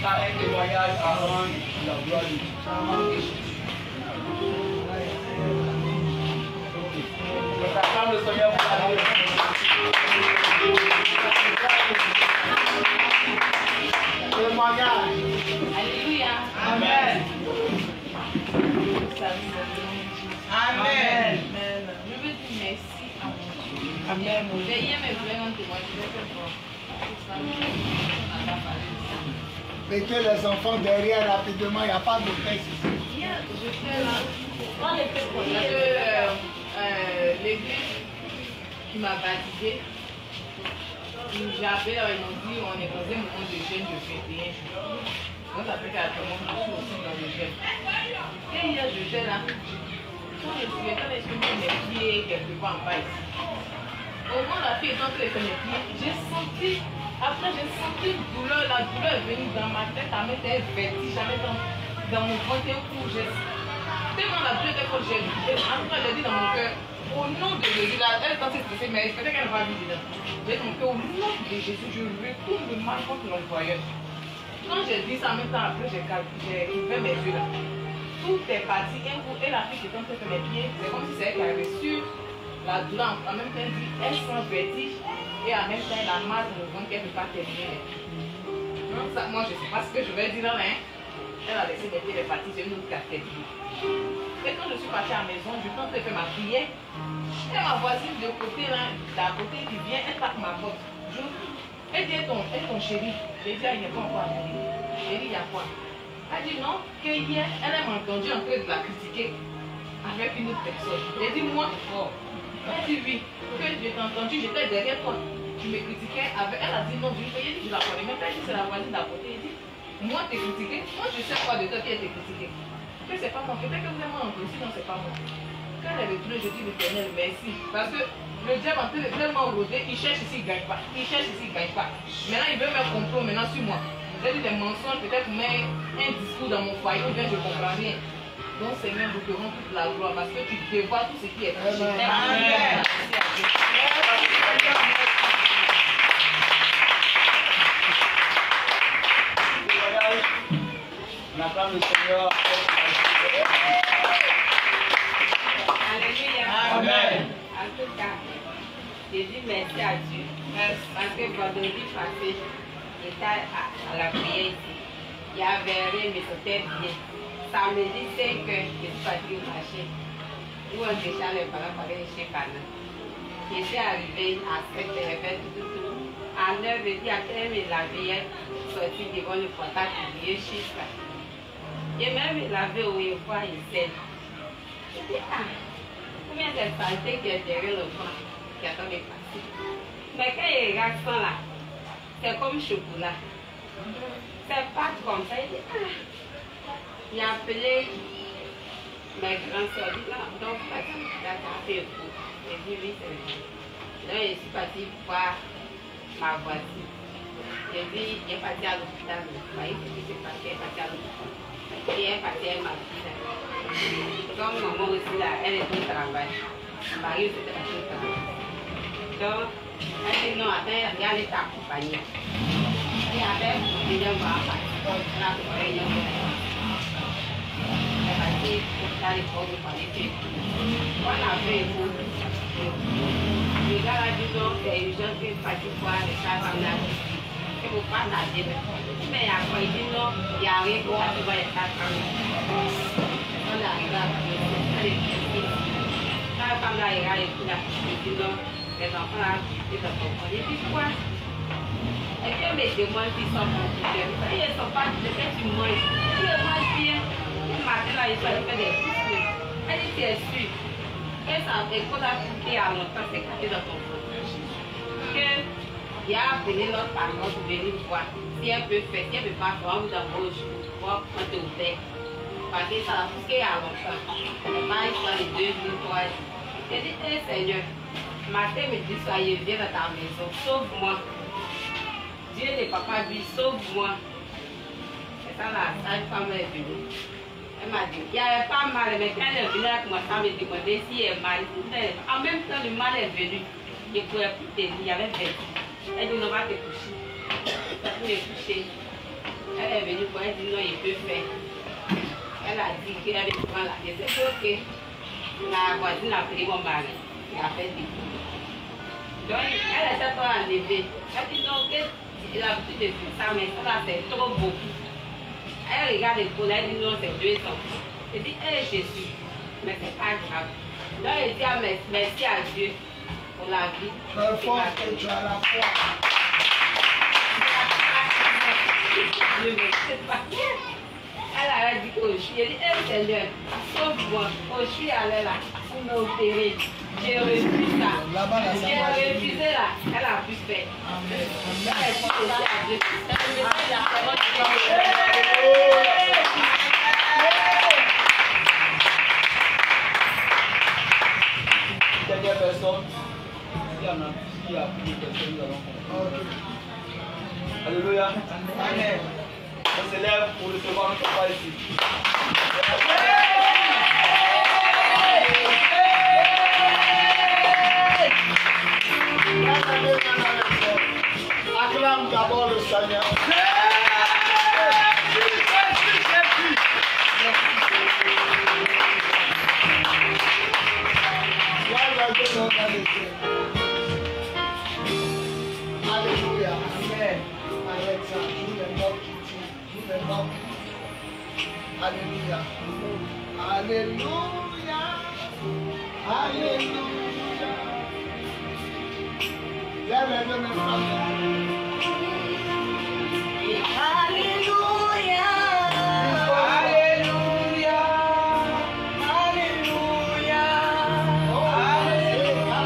Ça un témoignage à rendre la gloire de Dieu. On s'acclame le Seigneur pour la gloire. Témoignage. Alléluia. Amen. Amen. Je veux dire merci à mon Dieu. Amen. Veillez mes frères en témoignage. Je vais faire fort. Mettez les enfants derrière rapidement, il n'y a pas de texte ici. Hier, je fais là. L'église qui m'a baptisé, j'ai appelé, ils m'ont dit on est dans un moment de jeûne de 21 jours. Donc ça fait qu'à tout le monde, je suis aussi dans le jeûne. Et hier, je fais là. Quand je suis mis mes pieds quelque part en bas ici. Au moment où la fille est entrée sur mes pieds, j'ai senti. Après, j'ai senti une douleur. La douleur est venue dans ma tête. Elle m'était vertige. J'avais dans mon ventre un coup. Tellement la douleur était que j'ai dit. En tout cas, j'ai dit dans mon cœur, au nom de Jésus, là, elle est censée se passer, mais peut-être qu'elle va vivre dedans. J'ai dit dans mon cœur, au nom de Jésus, je retourne le mal contre l'employeur. Quand j'ai dit ça, en même temps, après, j'ai ouvert mes yeux là. Tout est parti. Un coup, et la fille qui est en train de faire mes pieds, c'est comme si c'est elle qui avait reçu la douleur. En même temps, elle dit, elle sent vertige. Et en même temps, la masse de ventre qu'elle ne peut pas terminer. Donc, ça, moi, je ne sais pas ce que je vais dire là. Hein. Elle a laissé mes pieds les parties, c'est une autre qui a terminé. Et quand je suis partie à la maison, je tente de faire ma prière. Et ma voisine de côté, là, d'à côté, qui vient, elle tape ma porte. Elle dit, ton chéri. J'ai dit, il n'y a pas encore arrivé. J'ai dit, il y a quoi? Elle dit, non, que hier, elle m'a entendu en train de la critiquer avec une autre personne. J'ai dit, moi, oh. Elle dit, oui, que je t'ai entendu, j'étais derrière toi. Tu me critiquais avec. Elle a dit, non, je la connais même pas. Elle dit, c'est la voisine d'à côté. Elle dit, moi, t'es critiqué. Moi, je sais quoi de toi qui a été critiqué. Que c'est pas moi. Peut-être que vous avez entendu, sinon, c'est pas moi. Quand elle est retournée, je dis, l'Éternel, merci. Parce que le diable en train de tellement rôder, il cherche ici, il ne gagne pas. Il cherche ici, il ne gagne pas. Maintenant, il veut me complot maintenant sur moi. J'ai dit des mensonges, peut-être mettre un discours dans mon foyer, ou bien je ne comprends rien. Donc, Seigneur, nous te rendons toute la gloire parce que tu dévoiles tout ce qui est touché. Amen. On acclame le Seigneur. Alléluia. Amen. En tout cas, je dis merci à Dieu. Parce que vendredi passé, j'étais à la prière ici. Il y avait rien, mais c'était bien. Samedi 5 heures, je suis partie au marché. Où on décharge les parents pour aller chez Cana. Je suis arrivée à 7 heures, tout. À 9 heures, après me laver, sorti devant le portail pour lier chez ça. Je même me laver au fois une scène. Je dis, combien de santé qui est derrière le coin qui attend de passer. Mais quand il regarde ça là, c'est comme chocolat. C'est pas comme ça. Il dit, il a appelé mes grands soeurs, donc la fait fou. J'ai dit oui, c'est vrai. Donc je suis partie voir ma voisine. J'ai dit, elle est partie à l'hôpital. Vous voyez ce qui s'est passé, elle est partie à l'hôpital. Et elle est partie avec ma fille. Comme maman aussi là, elle est au travail. Mon mari aussi était parti au travail. Donc, elle dit non, attends, elle allait t'accompagner. Et avec mon deuxième enfant, elle a fait un peu. Pour aller pour les on a fait le gars a dit non, c'est une jeune qui est partie voir les cas de la vie. Il ne faut pas nager. Mais après, il dit non, il y a rien pour aller voir les cas de la vie. On arrive à la quand la femme là, il dit non, les enfants là, ils sont pas. Il dit quoi? Et puis, on me demande s'ils sont bons. Ils ne sont pas, de fait, ils mangent. Ils mangent bien. Matin là, il fallait faire des biscuits. Elle dit, tu es sûre. Et ça, et quand on a coûté à longtemps, c'est coûté dans ton ventre. Il a appelé notre parent pour venir voir. Si elle peut faire, si elle ne peut pas faire, on vous envoie au jour pour prendre au père. Parce que ça a coûté à longtemps. On va aller les 2 jours, 3 jours. J'ai dit, Seigneur, matin, me dit, soyez, viens dans ta maison, sauve-moi. Dieu n'est pas pas lui, sauve-moi. Et ça, la femme est venue. Elle m'a dit, il n'y avait pas mal, mais quand elle est venue, elle a commencé à me demander si elle est mal. En même temps, le mal est venu. Je ne pouvais plus tenir, il y avait vertige. Elle dit, on va te coucher. me coucher. Elle est venue pour elle dit non, il peut faire. Elle a dit qu'elle avait prendre la tête. C'est ok. La voisine a pris mon mari. Il a fait des coups. Donc, elle était pas enlevée. Elle dit non, il a l'habitude de faire ça, mais ça c'est trop beaucoup. Elle regarde les poules, elle dit non, c'est 200. Elle dit, hé Jésus, mais c'est pas grave. Donc, elle dit merci à Dieu pour la vie. Très fort que tu as la foi. Je ne sais pas. Elle a dit qu'au chien, elle dit, hé Seigneur, sauve-moi. Au chien, elle est là, pour m'opérer. J'ai refusé ça. J'ai refusé là, elle a pu faire. Amen. Donc, elle dit aussi à Dieu. Dernière personne, s'il y en a plus personne, nous allons comprendre. Alléluia. Amen. On s'élève pour recevoir notre papa ici. Acclame d'abord le Seigneur. Alléluia. Amen. Arrête ça. Joue les notes qui tirent. Joue les notes. Alléluia. Alléluia. Alléluia. Lève les deux mains, frère. Alléluia. Alléluia. Alléluia. Alléluia.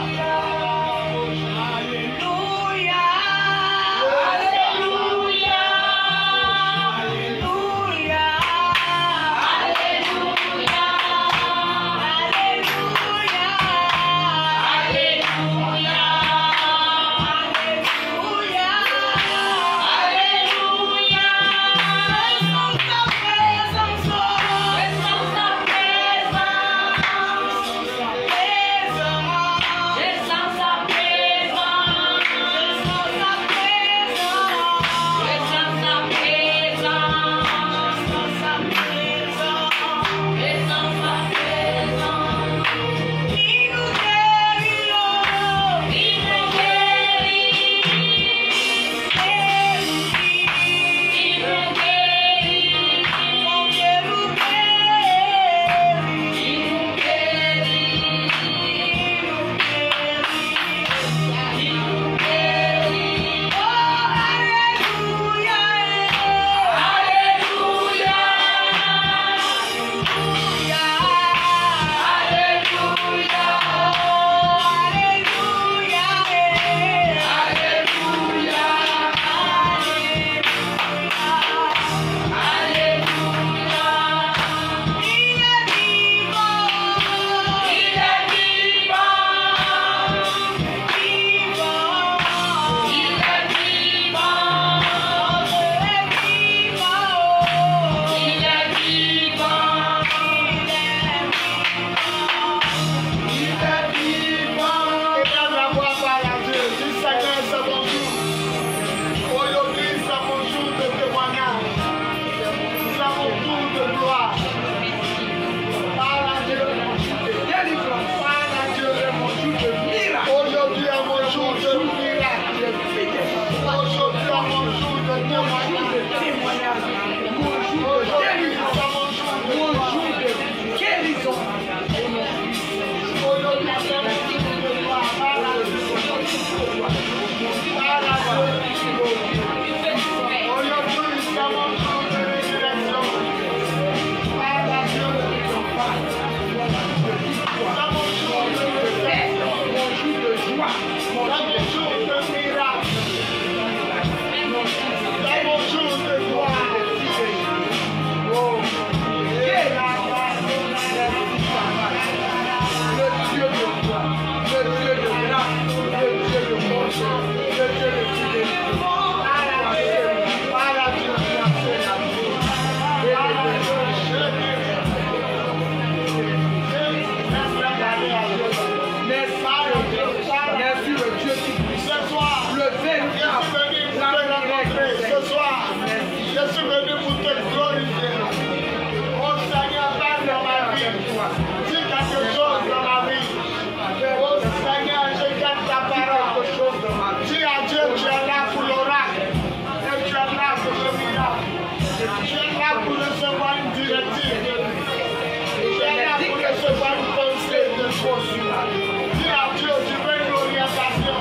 sur la vie. Dis à Dieu, tu veux une orientation.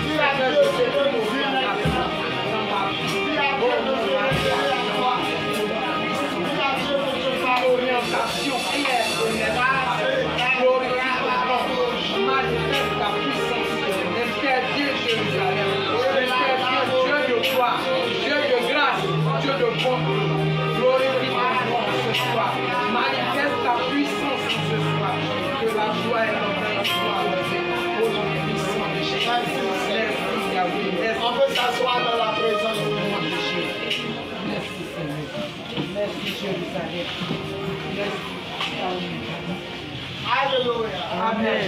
Dis à Dieu, tu veux une direction. Dis à Dieu de se référer à toi. Dis à Dieu que tu fasses Orientation claire de l'État, glorifie manifeste ta puissance. Espère Dieu Jérusalem. Espère Dieu de gloire, Dieu de grâce, Dieu de bonté. Glorifie ton nom ce soir. Manifeste ta puissance ce soir. Que la joie et l'honneur soient levés au nom puissant de Jésus. Merci Yahweh. On peut s'asseoir dans la présence de Dieu. Merci Seigneur. Merci Jérusalem. Merci. Alléluia. Amen.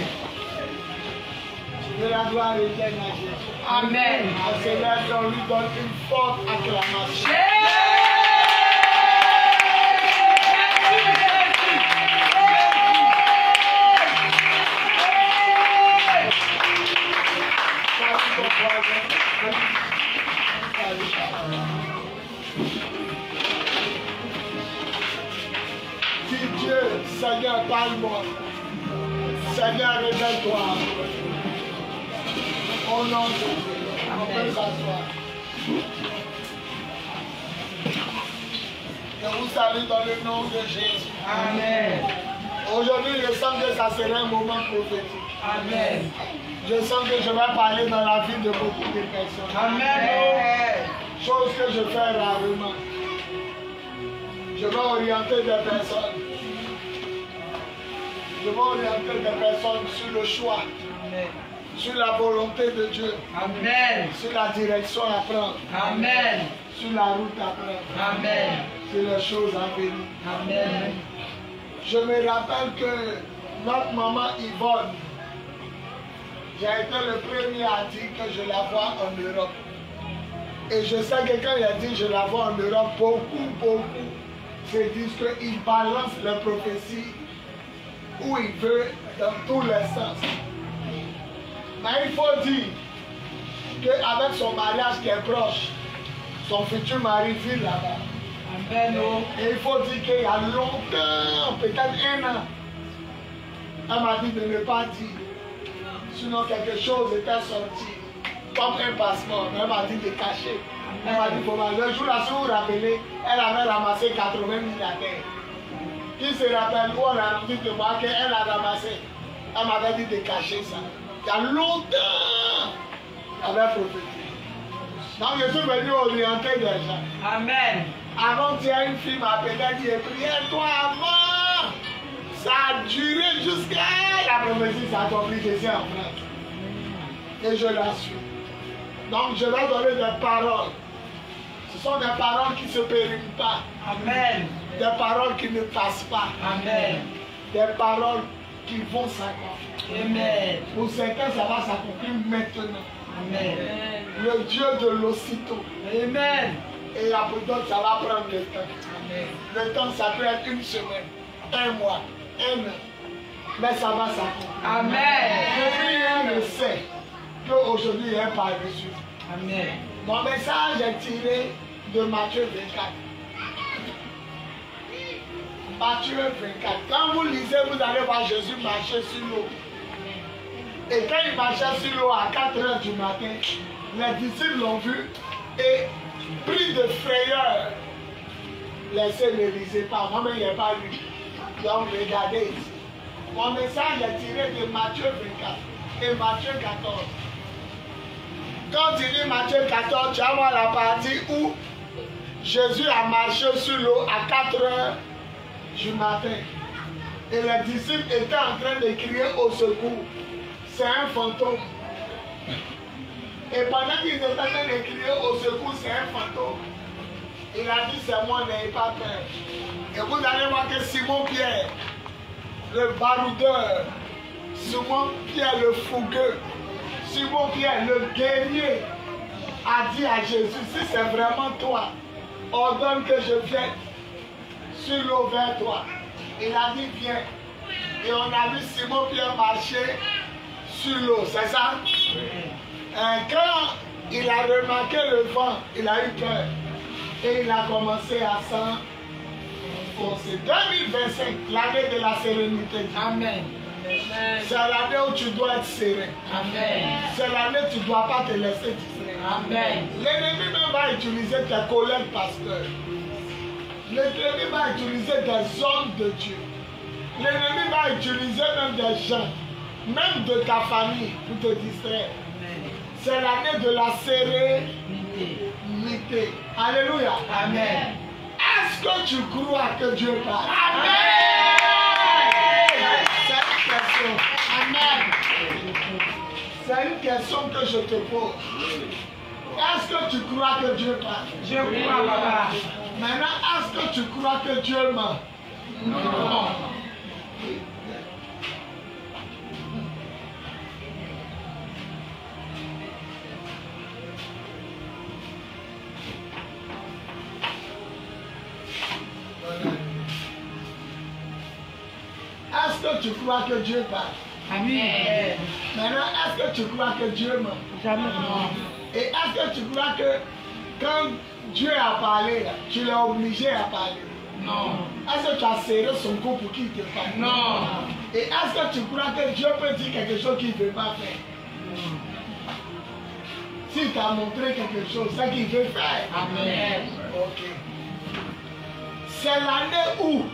Que la gloire revienne à Jésus. Amen. Le Seigneur, on lui donne une forte acclamation. Dis Dieu, Seigneur, parle-moi. Seigneur, révèle-toi. Au nom de Dieu, on peut s'asseoir. Je vous salue dans le nom de Jésus. Amen. Aujourd'hui, je sens que ça serait un moment prophétique. Amen. Je sens que je vais parler dans la vie de beaucoup de personnes. Amen. Chose que je fais rarement. Je vais orienter des personnes. Je vais orienter des personnes sur le choix, Amen. sur la volonté de Dieu, Amen. sur la direction à prendre, Amen. sur la route à prendre, Amen. sur les choses à venir. Amen. Je me rappelle que notre maman Yvonne, j'ai été le premier à dire que je la vois en Europe. Et je sais que quand il a dit je la vois en Europe, beaucoup se disent qu'il balance les prophéties où il veut dans tous les sens. Mais il faut dire qu'avec son mariage qui est proche, son futur mari vit là-bas. Amen. Et il faut dire qu'il y a longtemps, peut-être 1 an, elle m'a dit de ne pas dire. Sinon quelque chose était sorti, comme un passeport. Elle m'a dit de cacher. Elle m'a dit, le jour là, si vous vous rappelez, elle avait ramassé 80 000 à terre. Qui se rappelle, où on a dit de moi qu'elle a ramassé. Elle m'avait dit de cacher ça. Il y a longtemps, elle avait prophétisé. Donc je suis venu orienter des gens. Amen. Avant-hier, une fille m'a appelé et dit, prière-toi avant. Ça a duré jusqu'à la prophétie, ça a compris, je suis en France. Et je la suis. Donc je vais donner des paroles. Ce sont des paroles qui ne se périment pas. Amen. Des paroles qui ne passent pas. Amen. Des paroles qui vont s'accomplir. Amen. Pour certains, ça va s'accomplir maintenant. Amen. Le Dieu de l'aussitôt. Amen. Et pour d'autres, ça va prendre le temps. Amen. Le temps, ça peut être 1 semaine, 1 mois, 1 an. Mais ça va s'accomplir. Amen. Rien ne sait qu'aujourd'hui, il y a un par-dessus. Amen. Mon message est tiré de Matthieu 24. Matthieu 24. Quand vous lisez, vous allez voir Jésus marcher sur l'eau. Et quand il marchait sur l'eau à 4 h du matin, les disciples l'ont vu et pris de frayeur. Laissez ne lisez pas. Moi-même, il n'y a pas lu. Donc, regardez ici. Mon message est tiré de Matthieu 24 et Matthieu 14. Quand tu lis Matthieu 14, tu vas voir la partie où Jésus a marché sur l'eau à 4 h du matin. Et les disciples étaient en train de crier au secours. C'est un fantôme. Et pendant qu'ils étaient en train de crier au secours, c'est un fantôme. Il a dit, c'est moi, n'ayez pas peur. Et vous allez voir que Simon Pierre, le baroudeur, Simon Pierre le fougueux, Simon Pierre le guerrier, a dit à Jésus, si c'est vraiment toi, ordonne que je vienne sur l'eau vers toi. Il a dit, viens. Et on a vu Simon Pierre marcher sur l'eau, c'est ça? Quand il a remarqué le vent, il a eu peur. Et il a commencé à s'enfoncer. 2025, l'année de la sérénité. Amen. C'est l'année où tu dois être serré. C'est l'année où tu ne dois pas te laisser distraire. L'ennemi même va utiliser tes collègues pasteurs. L'ennemi va utiliser des hommes de Dieu. L'ennemi va utiliser même des gens, même de ta famille, pour te distraire. C'est l'année de la sérénité. Alléluia. Amen. Est-ce que tu crois que Dieu parle? Amen. C'est une question. Amen. C'est une question que je te pose. Est-ce que tu crois que Dieu parle? Je crois, papa. Maintenant, est-ce que tu crois que Dieu ment? Non. Est-ce que tu crois que Dieu parle? Amen. Maintenant, est-ce que tu crois que Dieu ment? Jamais. Non. Et est-ce que tu crois que quand Dieu a parlé, tu l'as obligé à parler? Non. Est-ce que tu as serré son cou pour qu'il te parle? Non. Et est-ce que tu crois que Dieu peut dire quelque chose qu'il ne veut pas faire? S'il t'a montré quelque chose, c'est qu'il veut faire. Amen. Ok. C'est l'année où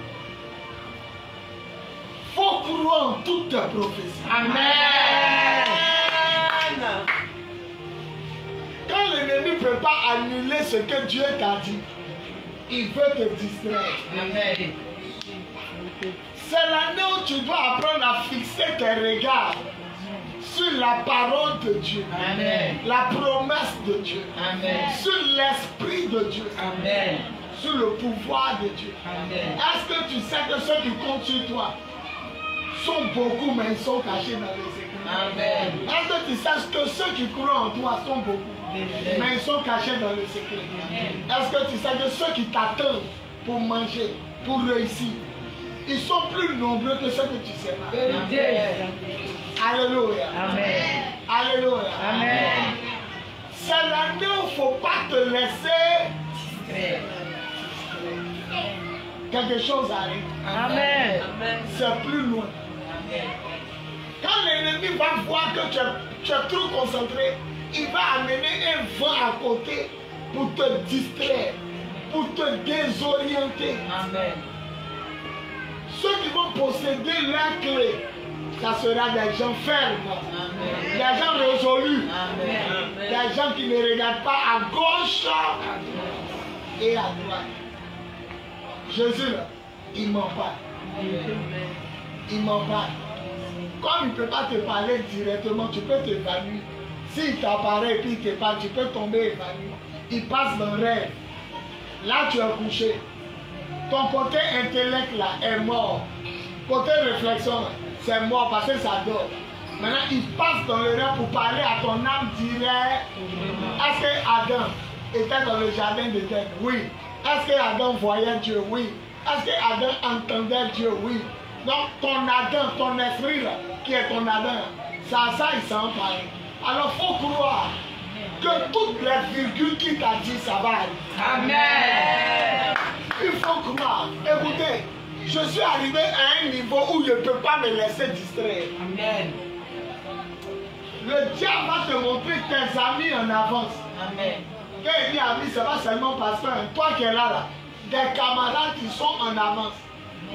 il faut croire en toutes tes prophéties. Amen. Quand l'ennemi ne peut pas annuler ce que Dieu t'a dit, il veut te distraire. Amen. C'est l'année où tu dois apprendre à fixer tes regards sur la parole de Dieu, Amen. la promesse de Dieu, Amen. sur l'esprit de Dieu, Amen. sur le pouvoir de Dieu. Amen. Est-ce que tu sais que ceux qui comptent sur toi sont beaucoup, mais ils sont cachés dans les secrets? Amen. Est-ce que tu sais que ceux qui croient en toi sont beaucoup, mais ils sont cachés dans le secret? Est-ce que tu sais que ceux qui t'attendent pour manger, pour réussir, ils sont plus nombreux que ceux que tu sais pas? Alléluia. Amen. Alléluia. Amen. C'est l'année où il ne faut pas te laisser. Quelque chose arrive. Amen. C'est plus loin. Quand l'ennemi va voir que tu es trop concentré, il va amener un vent à côté pour te distraire, pour te désorienter. Amen. Ceux qui vont posséder la clé, ça sera des gens fermes, des gens résolus, des gens qui ne regardent pas à gauche et à droite. Jésus, là, il ment pas. Il ment pas. Comme il ne peut pas te parler directement, tu peux t'évanouir. S'il t'apparaît et puis il te parle, tu peux tomber évanoui. Il passe dans le rêve. Là, tu es couché. Ton côté intellect là est mort. Côté réflexion, c'est mort parce que ça dort. Maintenant, il passe dans le rêve pour parler à ton âme direct. Est-ce que Adam était dans le jardin d'Éden? Oui. Est-ce que Adam voyait Dieu? Oui. Est-ce que Adam entendait Dieu? Oui. Donc, ton Adam, ton esprit là, qui est ton Adam, ça il s'en parle. Alors, il faut croire que toutes les virgules qu'il t'a dit, ça va arriver. Amen. Il faut croire. Écoutez, je suis arrivé à un niveau où je ne peux pas me laisser distraire. Amen. Le diable va te montrer tes amis en avance. Amen. Quand il dit amis, ce n'est pas seulement parce que toi qui es là, des camarades qui sont en avance.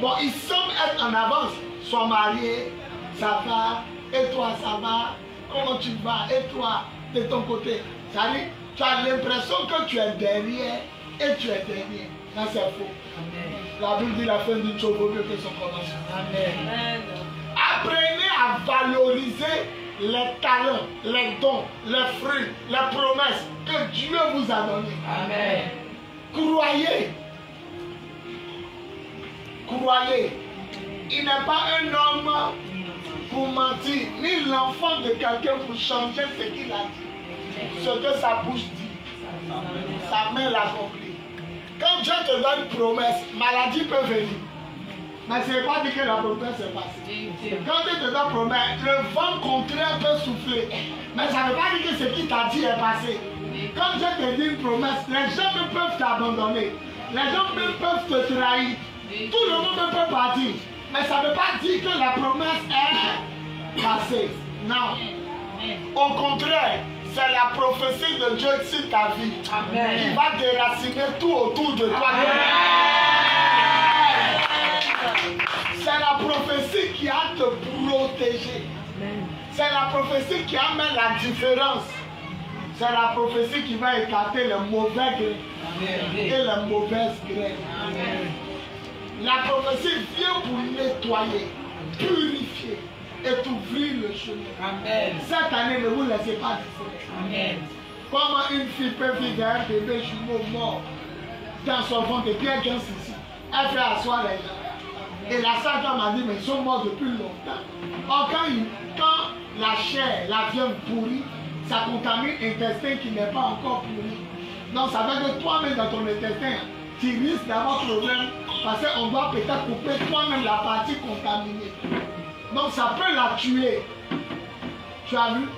Bon, ils semblent être en avance, sont mariés, ça va, et toi ça va, comment tu vas, et toi de ton côté. Ça dit, tu as l'impression que tu es derrière et tu es derrière. Ça c'est faux. Amen. La Bible dit la fin d'une chose vaut mieux que son commencement. Amen. Apprenez à valoriser les talents, les dons, les fruits, les promesses que Dieu vous a donnés. Amen. Croyez. Croyez. Il n'est pas un homme pour mentir, ni l'enfant de quelqu'un pour changer ce qu'il a dit. Ce que sa bouche dit, sa main l'accomplit. Quand Dieu te donne une promesse, maladie peut venir. Mais ce n'est pas dit que la promesse est passée. Quand Dieu te donne une promesse, le vent contraire peut souffler. Mais ça ne veut pas dire que ce qu'il t'a dit est passé. Quand Dieu te dit une promesse, les gens peuvent t'abandonner. Les gens peuvent te trahir. Tout le monde peut partir. Mais ça ne veut pas dire que la promesse est passée. Non. Au contraire, c'est la prophétie de Dieu sur ta vie. Amen. Qui va déraciner tout autour de toi. C'est la prophétie qui a te protégé. C'est la prophétie qui amène la différence. C'est la prophétie qui va écarter le mauvais gré et les mauvaises graines. La prophétie vient pour nettoyer, purifier et t'ouvrir le chemin. Amen. Cette année, ne vous laissez pas distraire. Amen. Comment une fille peut vivre un bébé jumeau mort dans son ventre et puis elle vient ici. Elle fait asseoir les gens. Et la sage m'a dit, mais ils sont morts depuis longtemps. Or, quand la chair, la viande pourrie, ça contamine l'intestin qui n'est pas encore pourri. Donc ça veut dire que toi-même dans ton intestin, tu risques d'avoir problème parce qu'on doit peut-être couper toi-même la partie contaminée. Donc ça peut la tuer. Tu as vu?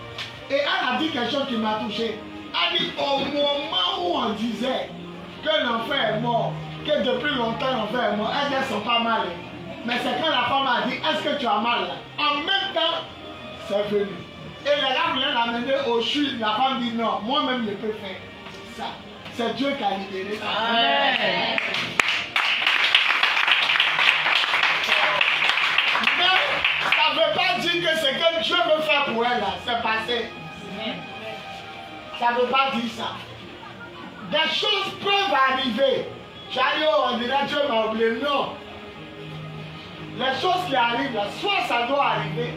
Et elle a dit quelque chose qui m'a touché. Elle dit au moment où on disait que l'enfant est mort, que depuis longtemps l'enfant est mort, elle ne sent pas mal. Mais c'est quand la femme a dit, est-ce que tu as mal là? En même temps, c'est venu. Et les gars voulaient l'amener au CHU. La femme dit non, moi-même je peux faire ça. C'est Dieu qui a libéré ça. Amen. Mais ça ne veut pas dire que ce que Dieu veut faire pour elle là, c'est passé. Ça ne veut pas dire ça. Des choses peuvent arriver. Tu as dit, oh, on dirait Dieu m'a oublié. Non. Les choses qui arrivent là, soit ça doit arriver,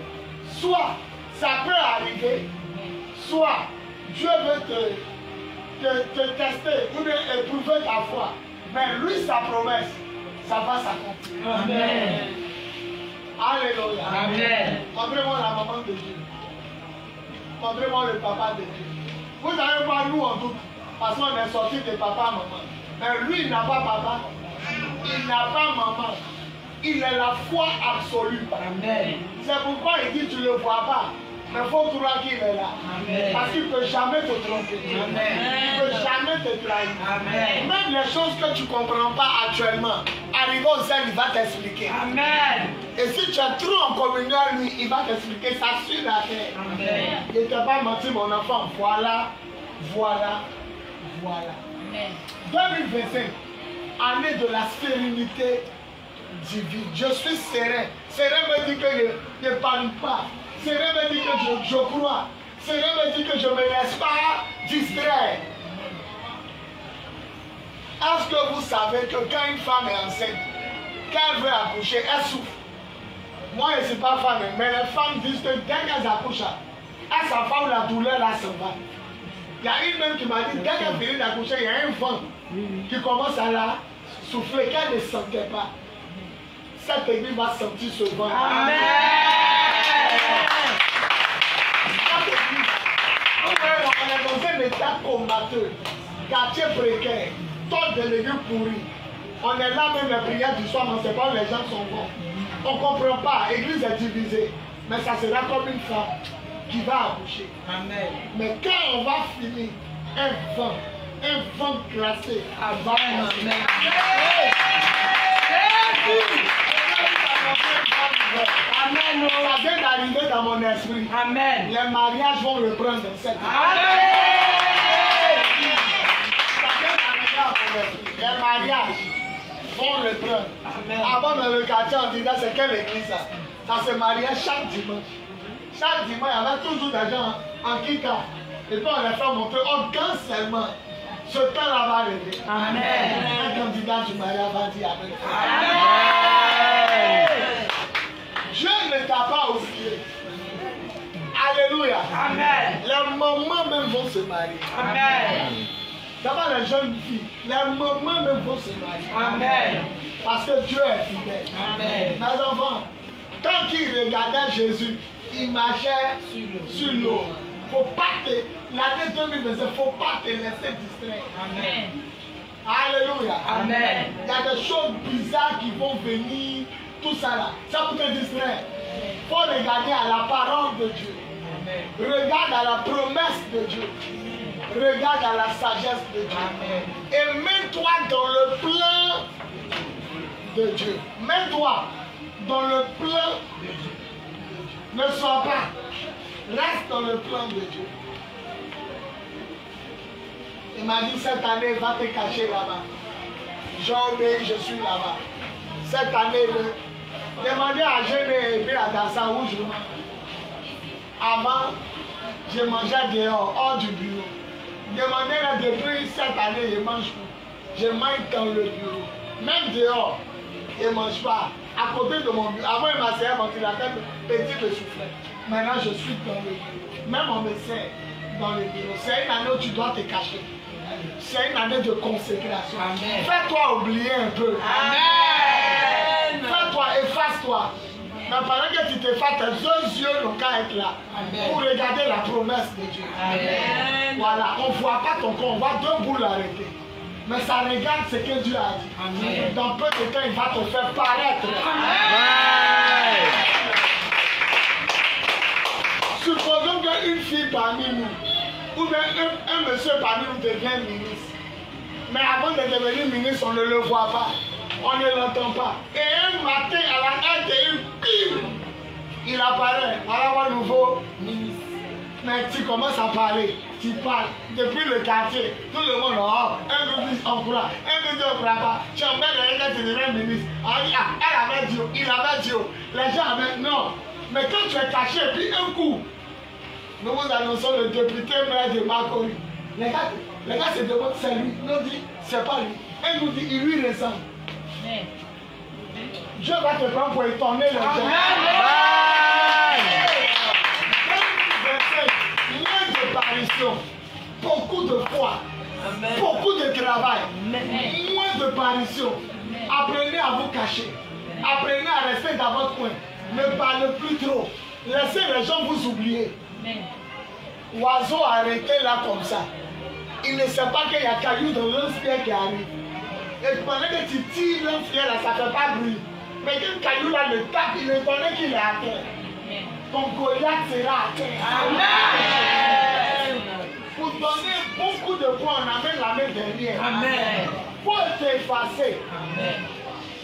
soit ça peut arriver, soit Dieu veut te tester ou éprouver ta foi. Mais lui, sa promesse, ça va s'accomplir. Amen. Alléluia. Amen. Montrez-moi la maman de Dieu. Montrez-moi le papa de Dieu. Vous savez pas, nous on doute, parce qu'on est sorti de papa, maman. Mais lui, il n'a pas papa, il n'a pas maman. Il est la foi absolue. Amen. C'est pourquoi il dit tu ne le vois pas. Mais il faut croire qu'il est là. Amen. Parce qu'il ne peut jamais te tromper. Amen. Il ne peut jamais te trahir. Amen. Même les choses que tu ne comprends pas actuellement, arrivé au ciel, il va t'expliquer. Amen. Et si tu es trop en communion à lui, il va t'expliquer ça sur la terre. Amen. Il ne t'a pas menti, mon enfant. Voilà, voilà, voilà. Amen. 2025, année de la sérénité divine. Je suis serein. Serein me dit que je ne parle pas. Serein me dit que je crois. Serein me dit que je ne me laisse pas distraire. Est-ce que vous savez que quand une femme est enceinte, quand elle veut accoucher, elle souffre? Moi, je ne suis pas femme, mais les femmes disent que dès qu'elles accouchent, à sa femme, la douleur là s'en va. Il y a une même qui m'a dit, dès qu'elle finit d'accoucher, il y a un vent qui commence à la souffler, qu'elle ne sentait pas. Cette église va sentir ce vent. Amen. Cette église, on est dans un état combatteur, quartier précaire, tort de l'église pourrie. On est là même les prières du soir, on ne sait pas où les gens sont bons. On ne comprend pas, l'église est divisée, mais ça sera comme une femme qui va accoucher. Amen. Mais quand on va finir, un vent glacé, va passer. Amen. Ça vient d'arriver dans mon esprit. Amen. Les mariages vont reprendre cette année. Amen. Ça vient d'arriver dans mon esprit. Les mariages vont reprendre. Amen. Avant dans le quartier, on disait c'est quelle église ça? Ça se mariait chaque dimanche. Chaque dimanche, il y avait toujours des gens en kika. Et puis on les fait montrer, oh, quand seulement ce temps-là va arriver. Amen. Un candidat du mariage va dire Amen. Amen. Dieu ne t'a pas oublié. Alléluia. Amen. Les mamans même vont se marier. Amen. D'abord les jeunes filles, les mamans même vont se marier. Amen. Parce que Dieu est fidèle. Amen. Mes enfants, quand ils regardaient Jésus, ils marchaient sur l'eau. L'année 2020, il ne faut pas te laisser distraire. Amen. Alléluia. Amen. Il y a des choses bizarres qui vont venir, tout ça là. Ça peut te distraire. Il faut regarder à la parole de Dieu. Amen. Regarde à la promesse de Dieu. Regarde à la sagesse de Dieu. Amen. Et mets-toi dans le plan de Dieu. Mets-toi dans le plan de Dieu. Ne sois pas. Reste dans le plan de Dieu. Il m'a dit cette année, va te cacher là-bas. J'ai obéi, je suis là-bas. Cette année, demandez à Géné et puis à Dassa où je mange. Avant, je mangeais dehors, hors du bureau. Demandez-leur depuis cette année, je mange où? Je mange dans le bureau. Même dehors, je ne mange pas. À côté de mon bureau. Avant, il m'a serré un ventilateur, petit me soufflait. Maintenant, je suis dans le bureau. Même on me sert dans le bureau. C'est une année où tu dois te cacher. C'est une année de consécration. Fais-toi oublier un peu. Amen. Fais-toi, efface-toi. Mais pendant que tu t'effaces, tes deux yeux n'ont qu'à être là. Pour regarder la promesse de Dieu. Amen. Voilà, on ne voit pas ton corps, on voit deux boules arrêtées. Mais ça regarde ce que Dieu a dit. Amen. Dans peu de temps, il va te faire paraître. Amen. Supposons qu'une fille parmi nous, ou bien un monsieur parmi nous devient ministre. Mais avant de devenir ministre, on ne le voit pas. On ne l'entend pas. Et un matin, à la RTU, il apparaît. Voilà un nouveau ministre. Mais tu commences à parler. Tu parles. Depuis le quartier, tout le monde, oh, un peu plus on croit. Un peu plus on croit pas. Tu emmènes quelqu'un qui devient ministre. Elle avait dit, il avait dit. Les gens avaient, non. Mais quand tu es caché, puis un coup, nous vous annonçons le député maire de Makori. Les gars se demandent, c'est lui. Nous dit, c'est pas lui. Elle nous dit, il lui ressemble. Dieu va te prendre pour étonner les gens. Moins de parution, beaucoup de foi, beaucoup de travail, moins de parution. Apprenez à vous cacher. Apprenez à rester dans votre coin. Ne parlez plus trop. Laissez les gens vous oublier. Oiseau arrêté là comme ça. Il ne sait pas qu'il y a caillou dans lance-pierre qui arrive. Et pendant que tu tires lance-pierre là, ça ne fait pas bruit. Mais quand le caillou là le tape, il est donné qu'il est à terre. Ton Goliath sera à terre. Amen. Pour donner beaucoup de points, on amène la main derrière. Amen. Faut t'effacer. Amen.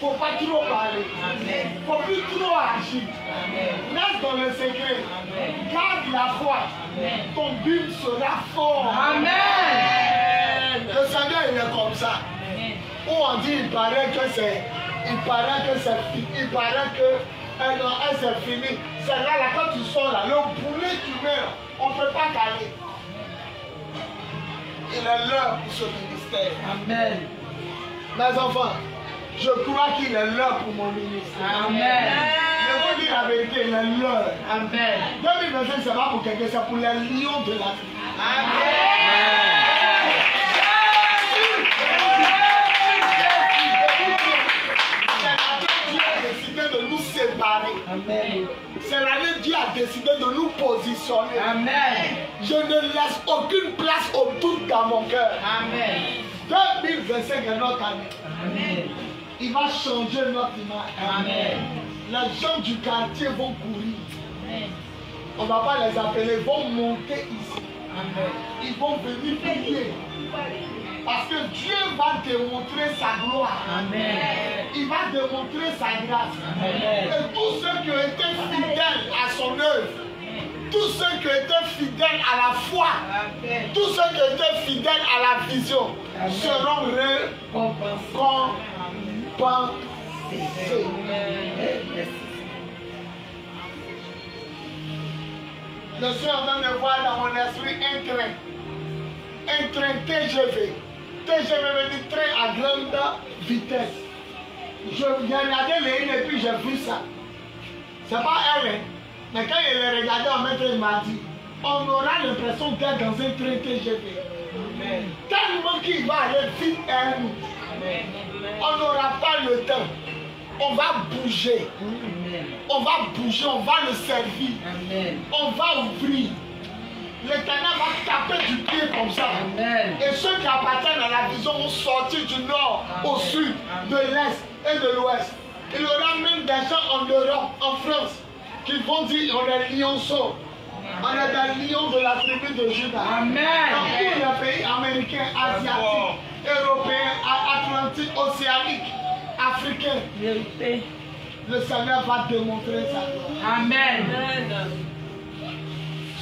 Faut pas trop parler. Amen. Faut plus trop agir. Amen. Reste dans le secret. Amen. Garde la foi. Amen. Ton but sera fort. Amen. Le Seigneur, il est comme ça. Amen. Où on dit, il paraît que c'est fini. Il paraît que c'est fini. C'est là, quand tu sors là, le boulet tu meurs. On ne peut pas caler. Il est l'heure pour ce ministère. Amen. Mes enfants, je crois qu'il est l'heure pour mon ministère. Amen. Je vous dis la vérité, il est l'heure. Amen. 2025, c'est pas pour quelqu'un, c'est pour les lions de l'Afrique. Amen. De nous séparer. Amen. C'est l'année Dieu a décidé de nous positionner. Amen. Je ne laisse aucune place au doute dans mon cœur. Amen. 2025 est notre année. Amen. Il va changer notre image. Amen. Les gens du quartier vont courir. Amen. On ne va pas les appeler, ils vont monter ici. Amen. Ils vont venir prier. Parce que Dieu va démontrer sa gloire. Amen. Il va démontrer sa grâce. Amen. Et tous ceux qui ont été fidèles à son œuvre, tous ceux qui ont été fidèles à la foi, Amen. tous ceux qui ont été fidèles à la vision, Amen. seront récompensés. Je suis en train de voir dans mon esprit un train TGV. TGV veut dire train à grande vitesse. J'ai regardé les lignes et puis j'ai vu ça. C'est pas elle, hein. Mais quand il les regardé en maître, il m'a dit, on aura l'impression d'être dans un train TGV. Amen. Tellement qu'il va aller vite à nous. Amen. On n'aura pas le temps. On va bouger. Amen. On va bouger, on va le servir. Amen. On va ouvrir. L'Éternel va taper du pied comme ça. Amen. Et ceux qui appartiennent à la vision vont sortir du nord au sud, de l'est et de l'ouest. Il y aura même des gens en Europe, en France, qui vont dire on est lionceaux. On est des lions de la tribu de Juda. Amen. Dans tous les pays américains, asiatiques, européens, atlantiques, océaniques, africains. Vérité. le Seigneur va démontrer sa gloire. Amen.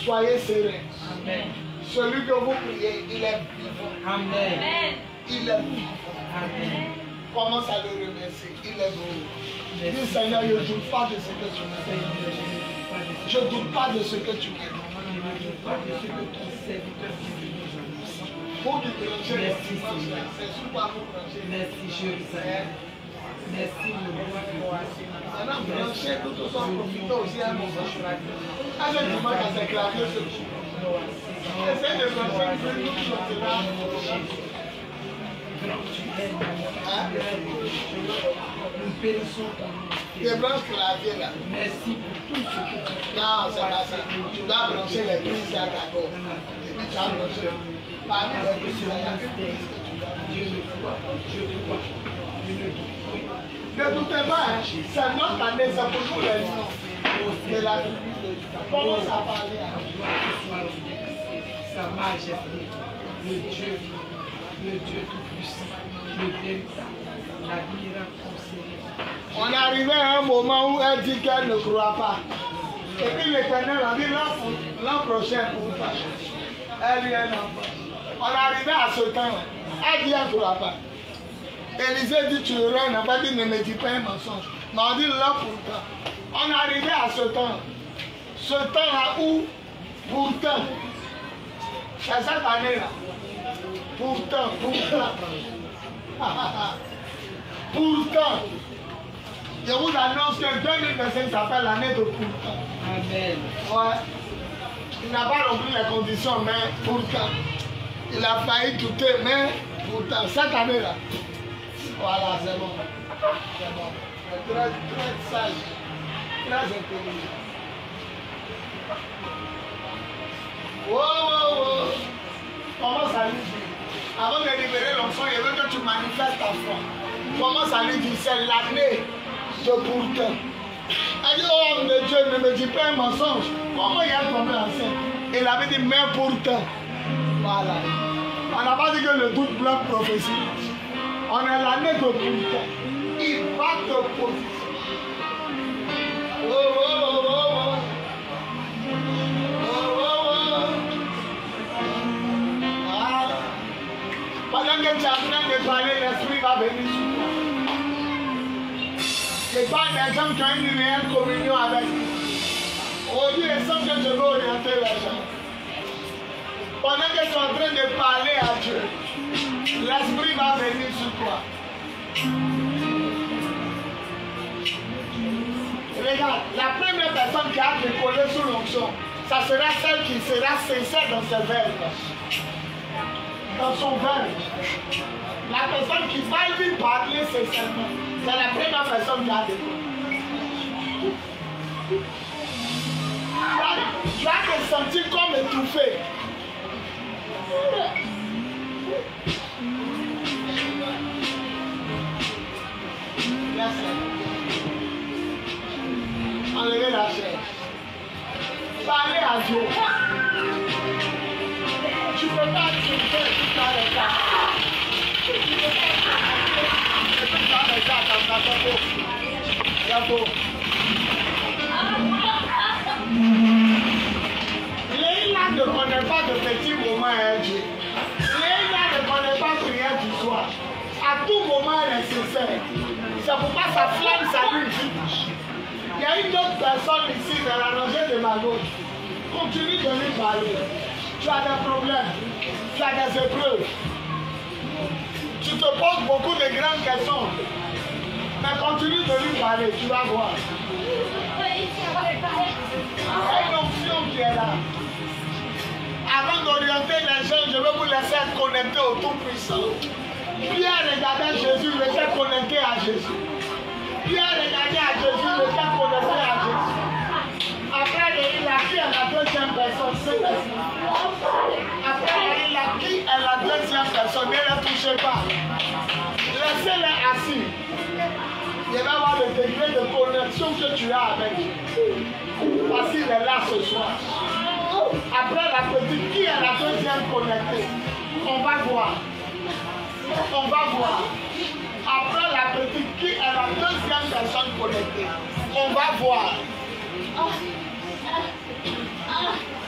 Soyez sereins. Amen. Celui que vous priez, il est vivant. Amen. Il est vivant. Amen. Commence à le remercier. Il est beau. Dis Seigneur, je ne doute pas de ce que tu m'as fait. Je ne doute pas de ce que tu m'as fait. Pour qu'il te Merci, c'est sous quoi vous branchez. Merci, Jérusalem. Merci, Maintenant, branchez tout au son, profitez aussi un moment. À ce moment, quand c'est clavier, ce coup. Essaye de brancher une toute chose là. Des branches clavier là. Merci pour tout ce que tu fais. Non, c'est pas ça. Tu dois brancher les prises à d'accord. Et puis tu as branché. Parmi les prises, il y a une prise que tu dois brancher. Ne doutez pas, c'est notre année, c'est pour nous les gens. De la vie. Commence à parler à Sa majesté, le Dieu tout-puissant, le véritable, la miracle conseillère. On est arrivé à un moment où elle dit qu'elle ne croit pas. Et puis l'Éternel a dit l'an prochain pour toi. Elle vient l'enfant. On est arrivé à ce temps. Elle dit qu'elle ne croit pas. Élisée dit tu auras un enfant, dit ne me dis pas un mensonge. Mais on dit là pour toi. On est arrivé à ce temps. Ce temps-là où, pourtant, c'est cette année-là. Pourtant. Pourtant, je vous annonce que 2025 s'appelle l'année de pourtant. Amen. Ouais. Il n'a pas rempli les conditions, mais pourtant. Il a failli douter, mais pourtant, cette année-là. Voilà, c'est bon. C'est bon. Très, très sage. Très intelligent. Wow. Commence à lui dire. Avant de libérer l'enfant, il veut que tu manifestes ta foi. Commence à lui dire, c'est l'année de pourtant. Elle dit, oh homme de Dieu, ne me dis pas un mensonge. Comment il a tombé enceinte? Il avait dit, mais pourtant. Voilà. On n'a pas dit que le doute bloque prophétie. On est l'année de pourtant. Il va te positionner. Oh. Pendant que tu es en train de parler, l'esprit va venir sur toi. Et pas des gens qui ont une réelle communion avec lui. Aujourd'hui, il semble que je veux orienter les gens. Pendant que tu es en train de parler à Dieu, l'esprit va venir sur toi. Regarde, la première personne qui a décollé sous l'onction, ça sera celle qui sera sincère dans ses verbes. Dans son verbe. La personne qui va lui parler sincèrement, c'est la première personne qui a décollé. Tu vas te sentir comme étouffé. Enlevez la chair. Parlez à Dieu. Tu ne peux pas te faire tout dans les cas. Tu ne peux pas te faire tout dans les cas comme ça. C'est beau. Léla ne connaît pas de petits moments à Dieu. Léla ne connaît pas de prière du soir. À tout moment, elle est sincère. C'est pourquoi sa flamme s'allume vite. Il y a une autre personne ici dans la rangée de ma gauche. Continue de lui parler. Tu as des problèmes. Tu as des épreuves. Tu te poses beaucoup de grandes questions. Mais continue de lui parler. Tu vas voir. Il y a une option qui est là. Avant d'orienter les gens, je vais vous laisser être connectés au Tout-Puissant. Pierre regardait Jésus, il était connecté à Jésus. Pierre regardait à Jésus, il était connecté à Jésus. Après, il a qui est la deuxième personne, c'est Jésus. Après, il a qui est la deuxième personne, ne les touchez pas. Laissez-les assis. Il va avoir le degré de connexion que tu as avec lui. Parce qu'il est là ce soir. Après la petite, qui est la deuxième connectée? On va voir. On va voir. Après la petite, qui est la deuxième personnes connectées. On va voir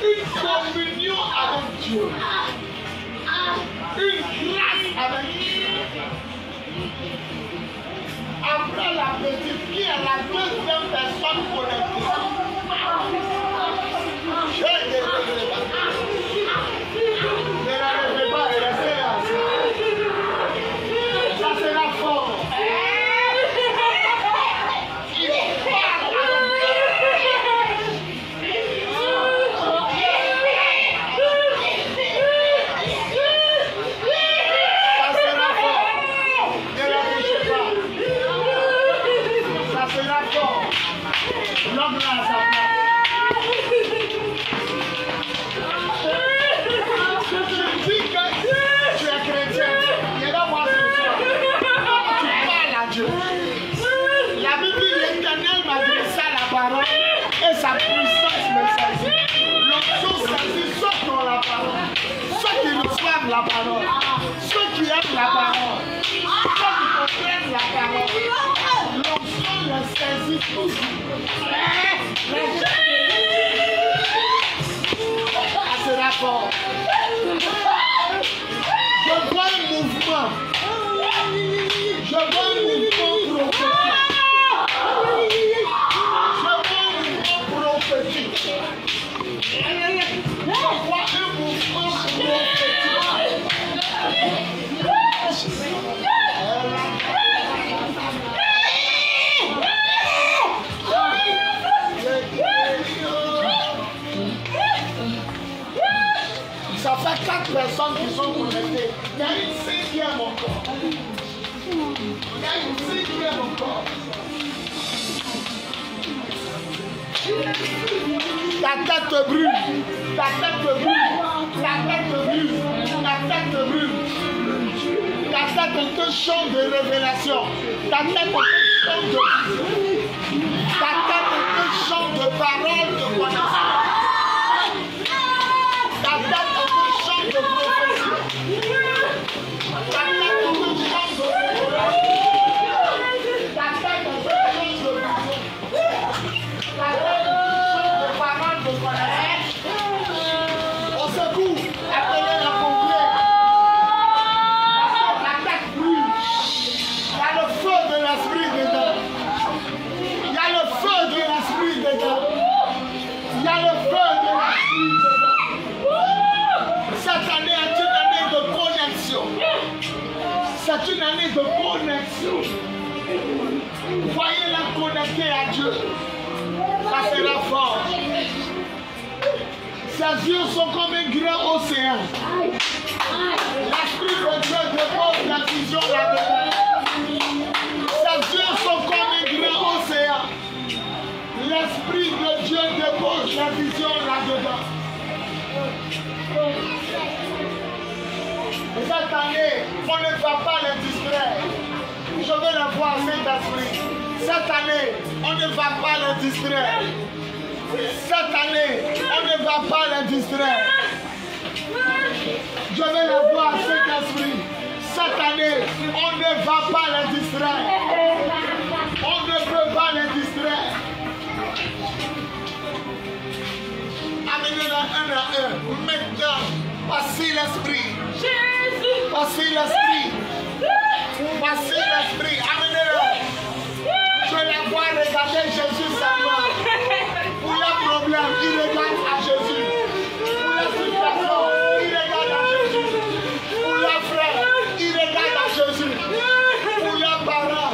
une communion avec Dieu. Une grâce avec Dieu. Après la petite, qui est la deuxième personne connectée? Ne la levez pas et restez là. Ça c'est la forme. Il parle ça c'est la forme. Ne la touchez pas. Ça c'est la forme. L'homme là à sa place. Je dis que tu es chrétien. Il va voir ce soir. Tu parles à Dieu. La Bible dit l'Éternel m'a dressé la parole et sa puissance me saisit. L'onction saisit ceux qui ont la parole, ceux qui reçoivent la parole, ceux qui aiment la parole, ceux qui comprennent la parole. L'onction les saisit toujours. C'est rapport. Je vois un mouvement. Je vois un mouvement prophétique. Je vois un mouvement prophétique. Ça fait 4 personnes qui sont connectées. Il y a une cinquième encore. Il y a une cinquième encore. Ta tête te brûle. Ta tête te brûle. Ta tête te brûle. Ta tête te brûle. Ta tête est un champ de révélation. Ta tête est un champ de... Ta tête est un champ de paroles de connaissance. Ta tête est un champ de prophétie. Ta tête est un champ de prophétie. Ta tête est un champ de vision. Ta tête est un champ de paroles de connaissance. Au secours, appelez la pompier. Parce que la tête brûle. Il y a le feu de l'esprit dedans. Il y a le feu de l'esprit dedans. Il y a le feu de l'esprit dedans. Cette année est une année de connexion. C'est une année de connexion. Voyez-la connectée à Dieu. Ça sera fort. Ses yeux sont comme un grand océan. L'esprit de Dieu dépose la vision là-dedans. Ses yeux sont comme un grand océan. L'esprit de Dieu dépose la vision là-dedans. Et cette année, on ne va pas les distraire. Je veux les voir, Saint-Esprit. Cette année, on ne va pas les distraire. Cette année, on ne va pas les distraire. Je vais les voir, Saint-Esprit. Cette année, on ne va pas les distraire. On ne peut pas les distraire. Amenez-les un à un. Maintenant, passez l'esprit. Passez l'esprit. Passez l'esprit. Amenez-le. Je les vois regarder Jésus seulement. Pour le problème, ils regardent à Jésus. Pour la situation, ils regardent à Jésus. Pour leurs frères, ils regardent à Jésus. Pour leurs parents,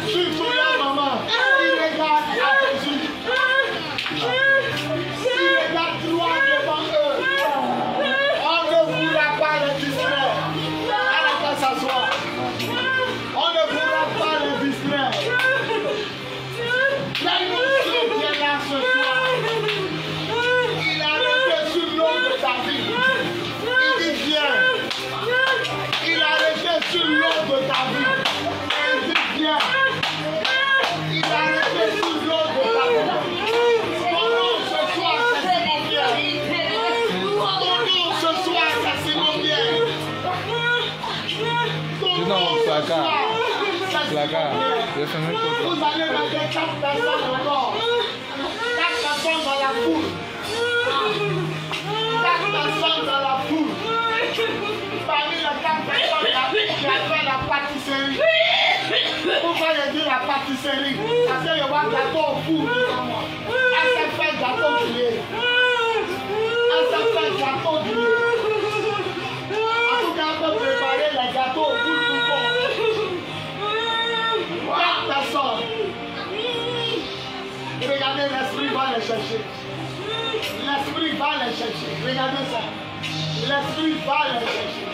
surtout leur maman, ils regardent à Jésus. Ils regardent droit devant eux. On ne pourra pas les distraire. Allez, s'asseoir. On ne pourra pas les distraire. L'émotion qui est là ce soir, il a arrêté sur l'eau de ta vie. Il dit viens. Il a arrêté sur l'eau de ta vie. Il dit viens. Il a arrêté sur l'eau de ta vie. Ton nom ce soir, c'est Simon Pierre. Ton nom ce soir, c'est Simon Pierre. Ton nom ce soir, c'est Simon Pierre. Vous allez mettre 4 personnes encore. 4 personnes dans la foule. 4 personnes dans la foule. Parmi les 4 personnes, il y a fait la pâtisserie. Pourquoi je dis la pâtisserie? Parce que je vois gâteau au four devant moi. Elle s'est fait gâteau grillé. Elle s'est fait gâteau grillé. En tout cas, on peut préparer les gâteaux au four tout bon. 4 personnes. Regardez, l'esprit va les chercher. L'esprit va les chercher. Regardez ça. L'esprit va les chercher.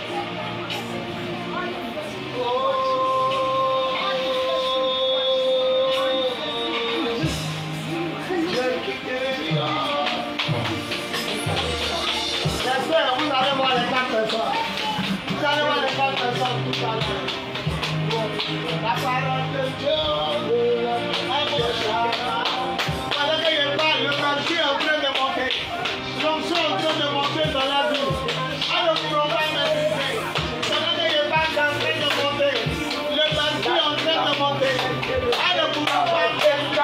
J'espère que vous allez voir les 4 personnes. Vous allez voir les 4 personnes tout à l'heure. La parole de Dieu. Pendant que je parle, le marché est en train de monter. L'onction est en train de monter dans la vie. Alors nous ne pouvons pas maîtriser. Pendant que je parle, c'est en train de monter. Le marché est en train de monter. Alors nous ne pouvons pas maîtriser.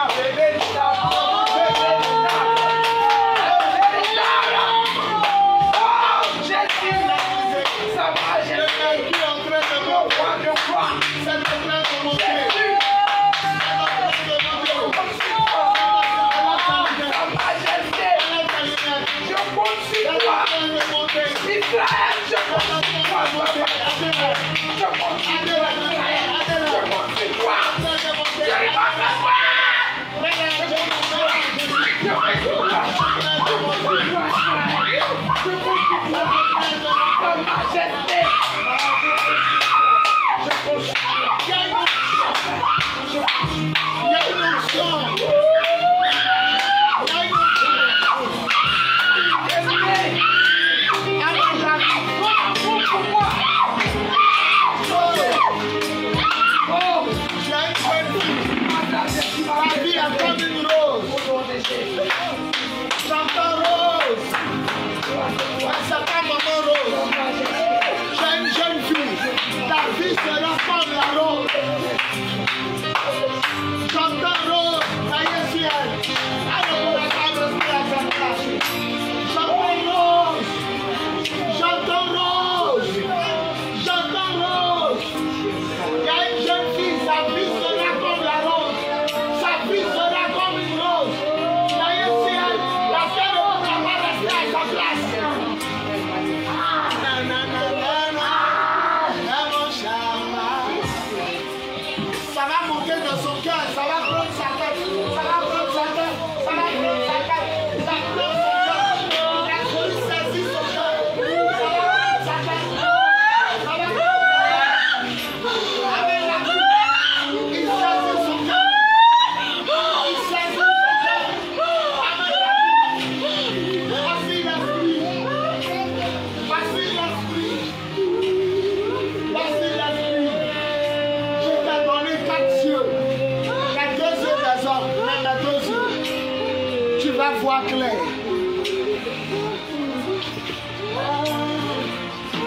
Voir clair.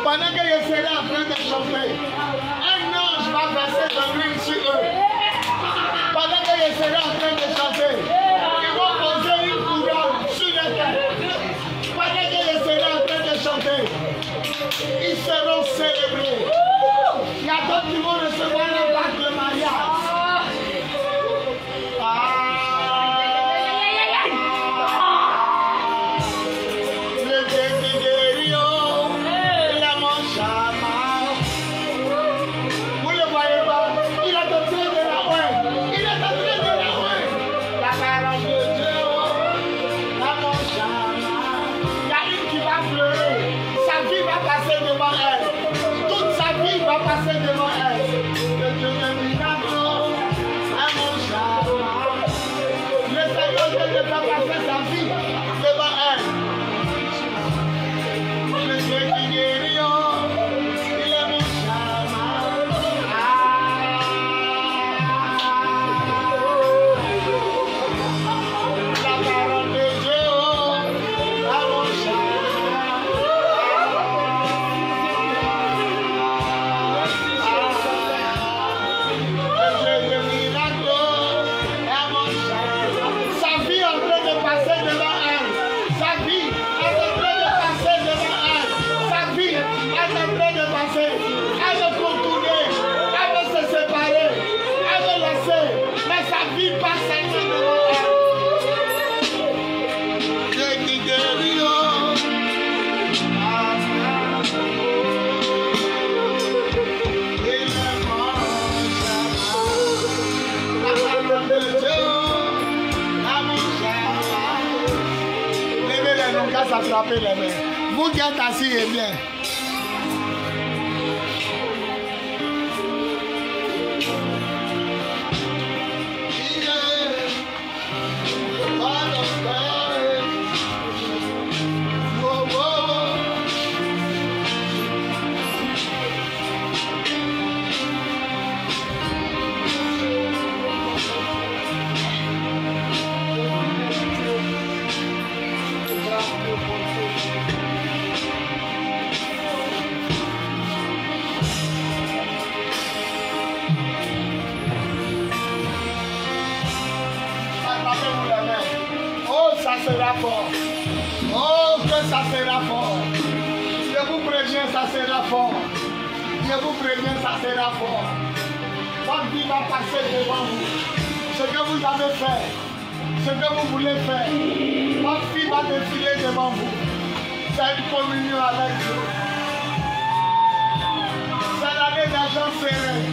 Pendant que je serai en train de chanter, un ange va verser de l'huile sur eux. Pendant que je serai en train de chanter, ils vont poser une couronne sur les têtes. Pendant que je serai en train de chanter, ils seront célébrés. Il y a d'autres qui vont recevoir la bague de mariage. Vous le voyez pas, il a de commence à frapper les mains. Vous qui êtes assis et bien. Ça sera fort. Oh, que ça sera fort. Je vous préviens, ça sera fort. Je vous préviens, ça sera fort. Votre vie va passer devant vous. Ce que vous avez fait, ce que vous voulez faire, votre vie va défiler devant vous. C'est une communion avec Dieu. C'est l'année des gens serrés.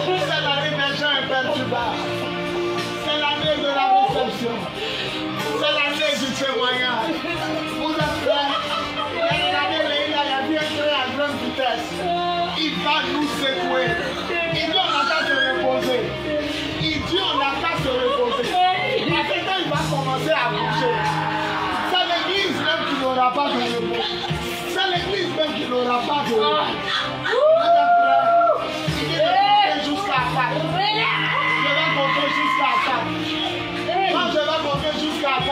C'est l'année des gens imperturbables. C'est l'année de la réception. C'est l'année du témoignage. Vous êtes prêts? L'année, il a bien créé à grande vitesse. Il va nous secouer. Il dit on n'a qu'à se reposer. Il dit on n'a qu'à se reposer. Parce que quand il va commencer à bouger, c'est l'église même qui n'aura pas de repos. C'est l'église même qui n'aura pas de repos. Vous êtes prêts? Il dit de compter jusqu'à 4. Je vais compter jusqu'à 4. Quand je vais monter jusqu'à 4,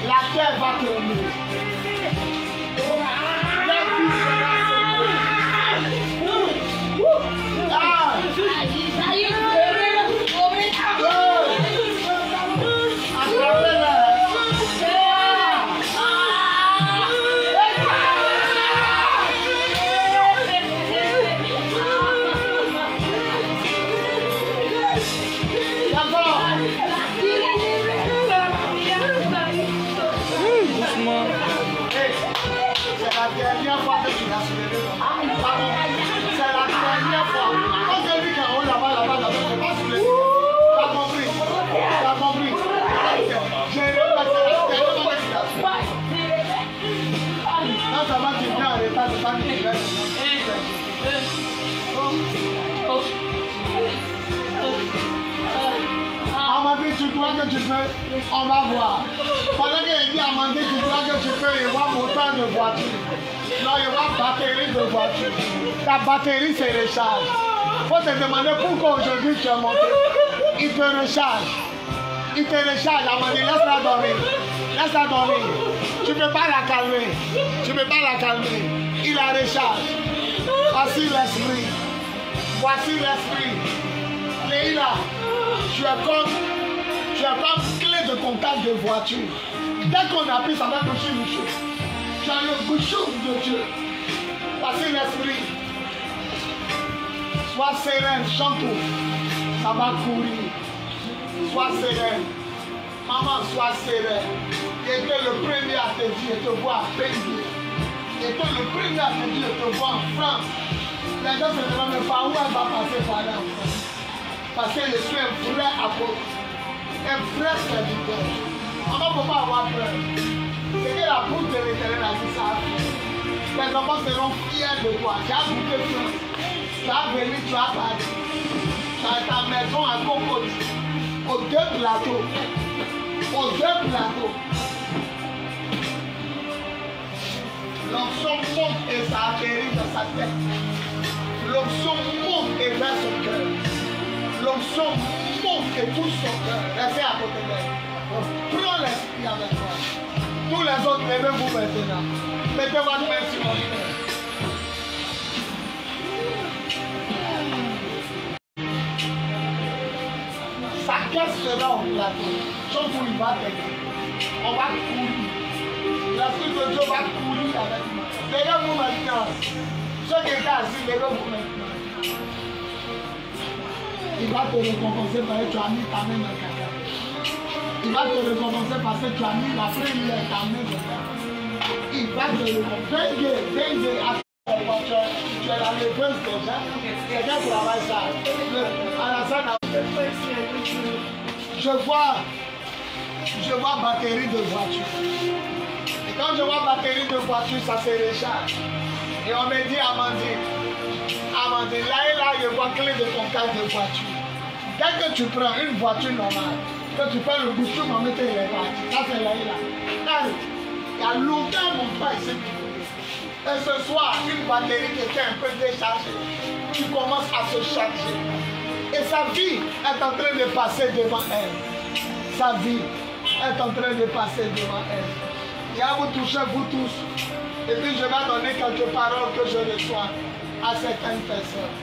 la terre va tomber. La vie sera secouée. C'est la dernière fois que tu l'as soulevé. C'est la dernière fois. Quand j'ai vu qu'en haut là-bas, je ne peux pas soulever. Tu as compris? Tu as compris? J'ai répété la dernière fois que tu l'as soulevé. Quand ça va, tu viens en retard, c'est pas une nouvelle. Amandine, tu crois que tu peux? On va voir. Pendant qu'il dit Amandine, tu crois que tu peux y voir moteur de voiture? Non, il y aura batterie de voiture. Ta batterie se recharge. Il faut te demander pourquoi aujourd'hui tu es monté. Il te recharge. Il te recharge, Amandine, laisse-la dormir. Laisse-la dormir. Tu ne peux pas la calmer. Tu ne peux pas la calmer. Il la recharge. Voici l'esprit. Voici l'esprit. Léila, tu es comme clé de contact de voiture. Dès qu'on appuie, ça va boucher le chou. Tu as le bouchon de Dieu. Voici l'esprit. Sois sereine, chante. Ça va courir. Sois sereine. Maman, sois sereine. Et que le premier à te dire, te voir à Pégué. Et que le premier à te dire, te voir en France. Les gens se demandent, mais par où elle va passer par là en France? Parce qu'elle est un vrai apôtre. Un vrai serviteur. On ne peut pas avoir peur. C'est que la bouche de l'Éternel a dit ça. Les enfants seront fiers de toi. Tu as goûté tout. Tu as venu, tu as parti. Tu as ta maison à Cocotte. Aux deux plateaux. Aux deux plateaux. L'onction monte et ça atterrit dans sa tête. L'onction monte et vers son cœur. L'onction monte et touche son cœur. Restez à côté d'elle. Prends l'esprit avec toi. Tous les autres, levez-vous maintenant. Mettez votre main sur mon cœur. Sa caisse sera au plateau. Chose où il va t'aider. On va courir. L'esprit de Dieu va courir avec moi. Levez-vous maintenant. Ceux qui étaient assis, levez-vous maintenant. Il va te récompenser parce que tu as mis ta main dans le caca. Il va te récompenser parce que tu as mis la première ta main dans le caca. Il va te récompenser. Venez, tu es la leveuse déjà. Quelqu'un travaille ça. Je vois batterie de voiture. Quand je vois batterie de voiture, ça se recharge. Et on me dit, Amandine, là et là, je vois clé de ton casque de voiture. Dès que tu prends une voiture normale, que tu fais le bouchon, on met les parties. Ça, c'est là et là. Il y a longtemps, mon frère, ici. Et ce soir, une batterie qui était un peu déchargée, tu commences à se charger. Et sa vie est en train de passer devant elle. Sa vie est en train de passer devant elle. Et à vous toucher, vous tous. Et puis je vais donner quelques paroles que je reçois à certaines personnes.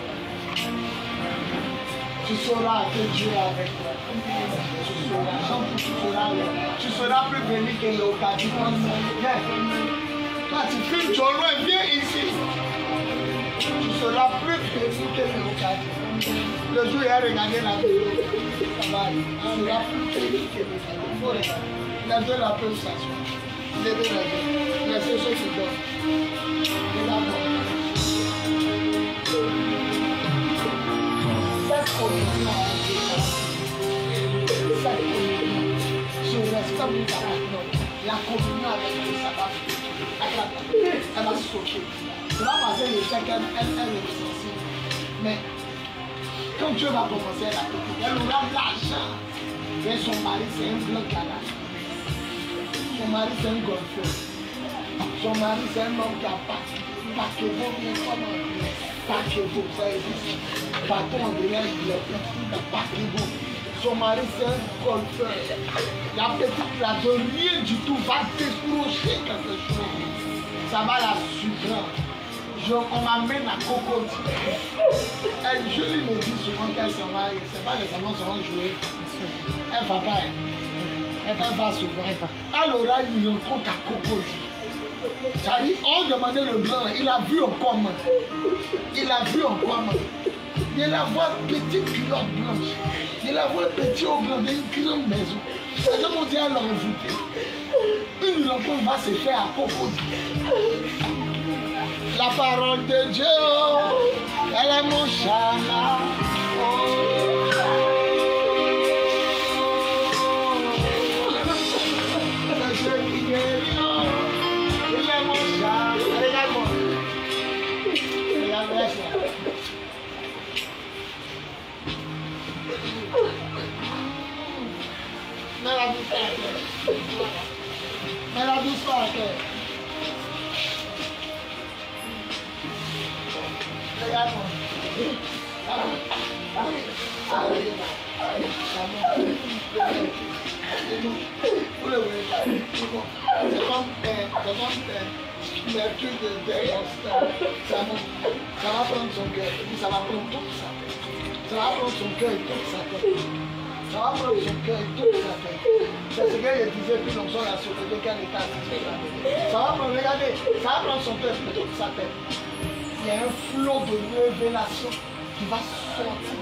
Tu sauras que Dieu est avec toi. Tu seras plus béni que l'occasion. Viens. Toi, tu filmes, tu es loin, viens ici. Tu seras plus béni que l'occasion. Le jour, il a regardé la vidéo. Ça va aller. Tu seras plus béni que l'occasion. Il faut regarder. Les deux, la peuvent s'asseoir. Levez les deux. Laissez ceux qui dorment. Regarde-moi. Cette communion je respecte ta parole. La communion avec Dieu, ça va elle va sauter. Ça va passer le fait qu'elle est sensible. Mais quand Dieu va commencer la communion, elle aura de l'argent. Et son mari, c'est un blanc canard. Son mari, c'est un golfeur. Son mari, c'est un homme qui a pas que vous, bien comment pas que vous, ça existe. Bâton en derrière, il est pas que vous. Son mari, c'est un golfeur. La petite là, de rien du tout, va décrocher quelque chose. Ça va la surprendre. On m'amène à Cocody. Je lui me dis souvent qu'elle s'en va, c'est pas les amants seront joués. Elle va pas. Elle va souvent. Elle aura une rencontre à Cocody. Ça dit, on demandait le blanc, il a vu en commun. Il a vu en commun. Il la voit petite culotte blanche. Il la voit petit au blanc d'une grande maison. Les gens vont dire à l'envoûter. Une rencontre va se faire à Cocody. La parole de Dieu, elle est mon chana. Le Dieu qui guérit, il est mon chana. Regarde-moi. Regarde-moi. Mets la douce à terre. Mets la douce à terre. Regarde-moi. C'est comme de ça va prendre son cœur et puis ça va prendre toute sa tête. Ça va prendre son cœur et toute sa tête. Ça va prendre son cœur et toute sa tête. C'est ce qu'elle disait plus longtemps la société qu'elle était assise. Ça va prendre, regardez, ça va prendre son cœur et toute sa tête. Il y a un flot de révélation qui va sortir.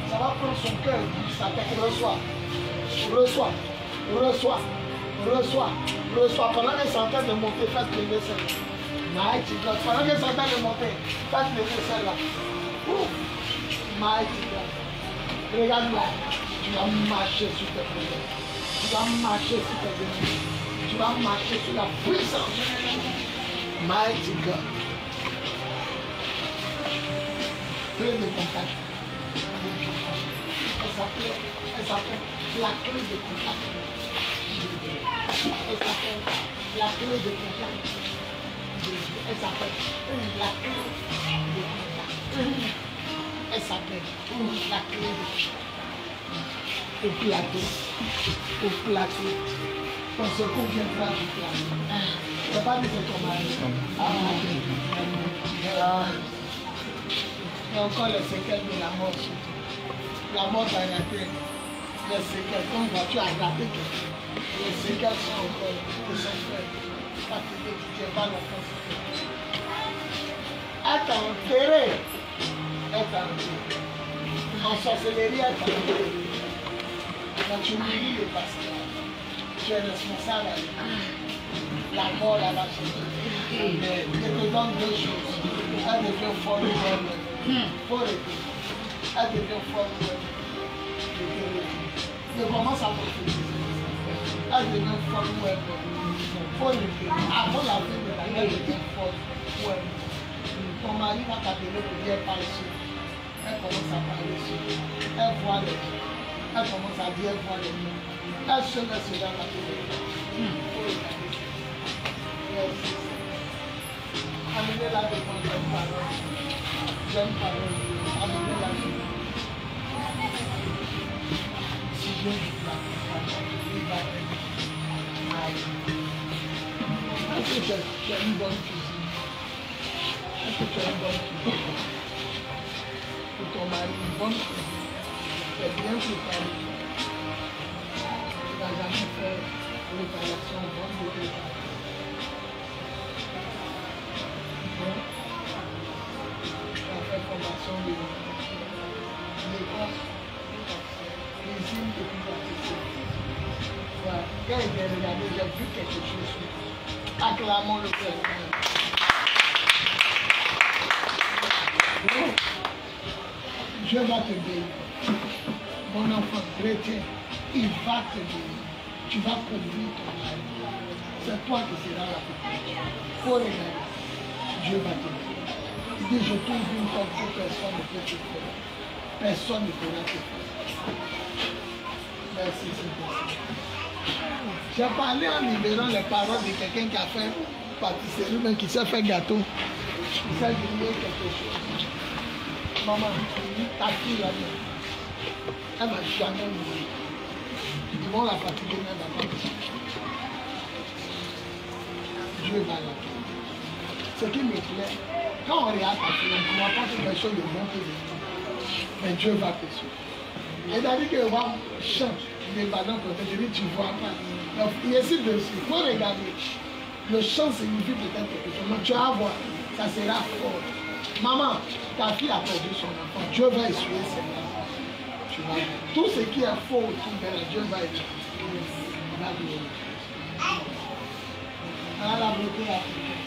Ça va prendre son cœur et sa tête. Reçoit. Pendant qu'elle est en train de monter, faites lever celle-là. Mighty God. Pendant qu'elle est en train de monter, faites lever celle-là. Mighty God. Regarde-moi. Tu vas marcher sur tes problèmes. Tu vas marcher sur tes ennemis. Tu vas marcher sur la puissance. Mighty God. Plein de contact. Elle s'appelle la clé de contact. Elle s'appelle la clé de contact. Elle s'appelle la clé de contact. Elle s'appelle la clé de contact. Au plateau. Ton secours viendra du plateau. C'est pas dit que ton mari. Et encore les séquelles de la mort. La mort a raté. Les séquelles, comme voiture a raté. Les séquelles sont encore de son frère. Fatigué, tu ne pas l'enfant. Elle t'a enterré. En sorcellerie, elle t'a enterré. Quand tu nourris le pasteur, tu es responsable. La mort, la vache. Elle te donne deux choses. Elle devient folle. Faut arrêter. Elle devient folle. Je commence à prophétiser. Elle devient folle. Faut le dire. Avant la fin de l'année, elle devient folle. Ton mari va t'appeler pour dire parle sur. Elle commence à parler sur. Elle voit les gens. Elle commence à dire elle voit les gens. Elle se laisse dans la télé. Amenez-la devant j'aime parole. J'aime parole. Amenez-la devant. Si Dieu vous l'a il va aimer. Est-ce que tu as une bonne cuisine? Est-ce que tu as une bonne cuisine? Pour ton mari, une bonne cuisine. Tu es bien préparé. Tu n'as jamais fait préparation bonne de préparation. Formation de l'école, cuisine et puis pratique. Voilà. Quand il est regardé, j'ai vu quelque chose. Acclamons le Père. Dieu va te bénir. Mon enfant chrétien, il va te bénir. Tu vas conduire ton mari. C'est toi qui seras la petite. Faut regarder. Dieu va te bénir. Il dit, je trouve une porte que personne ne peut te faire. Personne ne pourra te faire. Merci, Seigneur. J'ai parlé en libérant les paroles de quelqu'un qui a fait pâtisserie, même qui s'est fait gâteau. Il s'est grillé quelque chose. Maman, ta fille là, elle m'a jamais mourir. Ils vont la fatiguer même avant. Dieu va la faire. Ce qui me plaît, quand on regarde ta fille, on ne croit pas que quelque chose de bon peut venir. Mais Dieu va te suivre. Et d'ailleurs que va chanter des ballons pour te dire, tu ne vois pas. Donc, il est ici dessus. Il faut regarder. Le chant signifie peut-être quelque chose. Mais tu vas voir, ça sera fort. Maman, ta fille a perdu son enfant. Dieu va essuyer ses larmes. Tu vas voir. Tout ce qui est faux autour d'elle, Dieu va essuyer. Il va glorifier. Voilà la beauté africaine.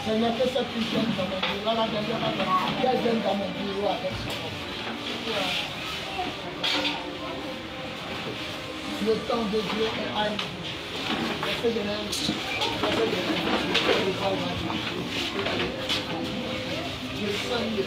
Seigneur, que cette fille vienne dans mon bureau. Là, qu'elle vienne dans mon bureau avec son nom. Le temps de Dieu est à nous. Je sens le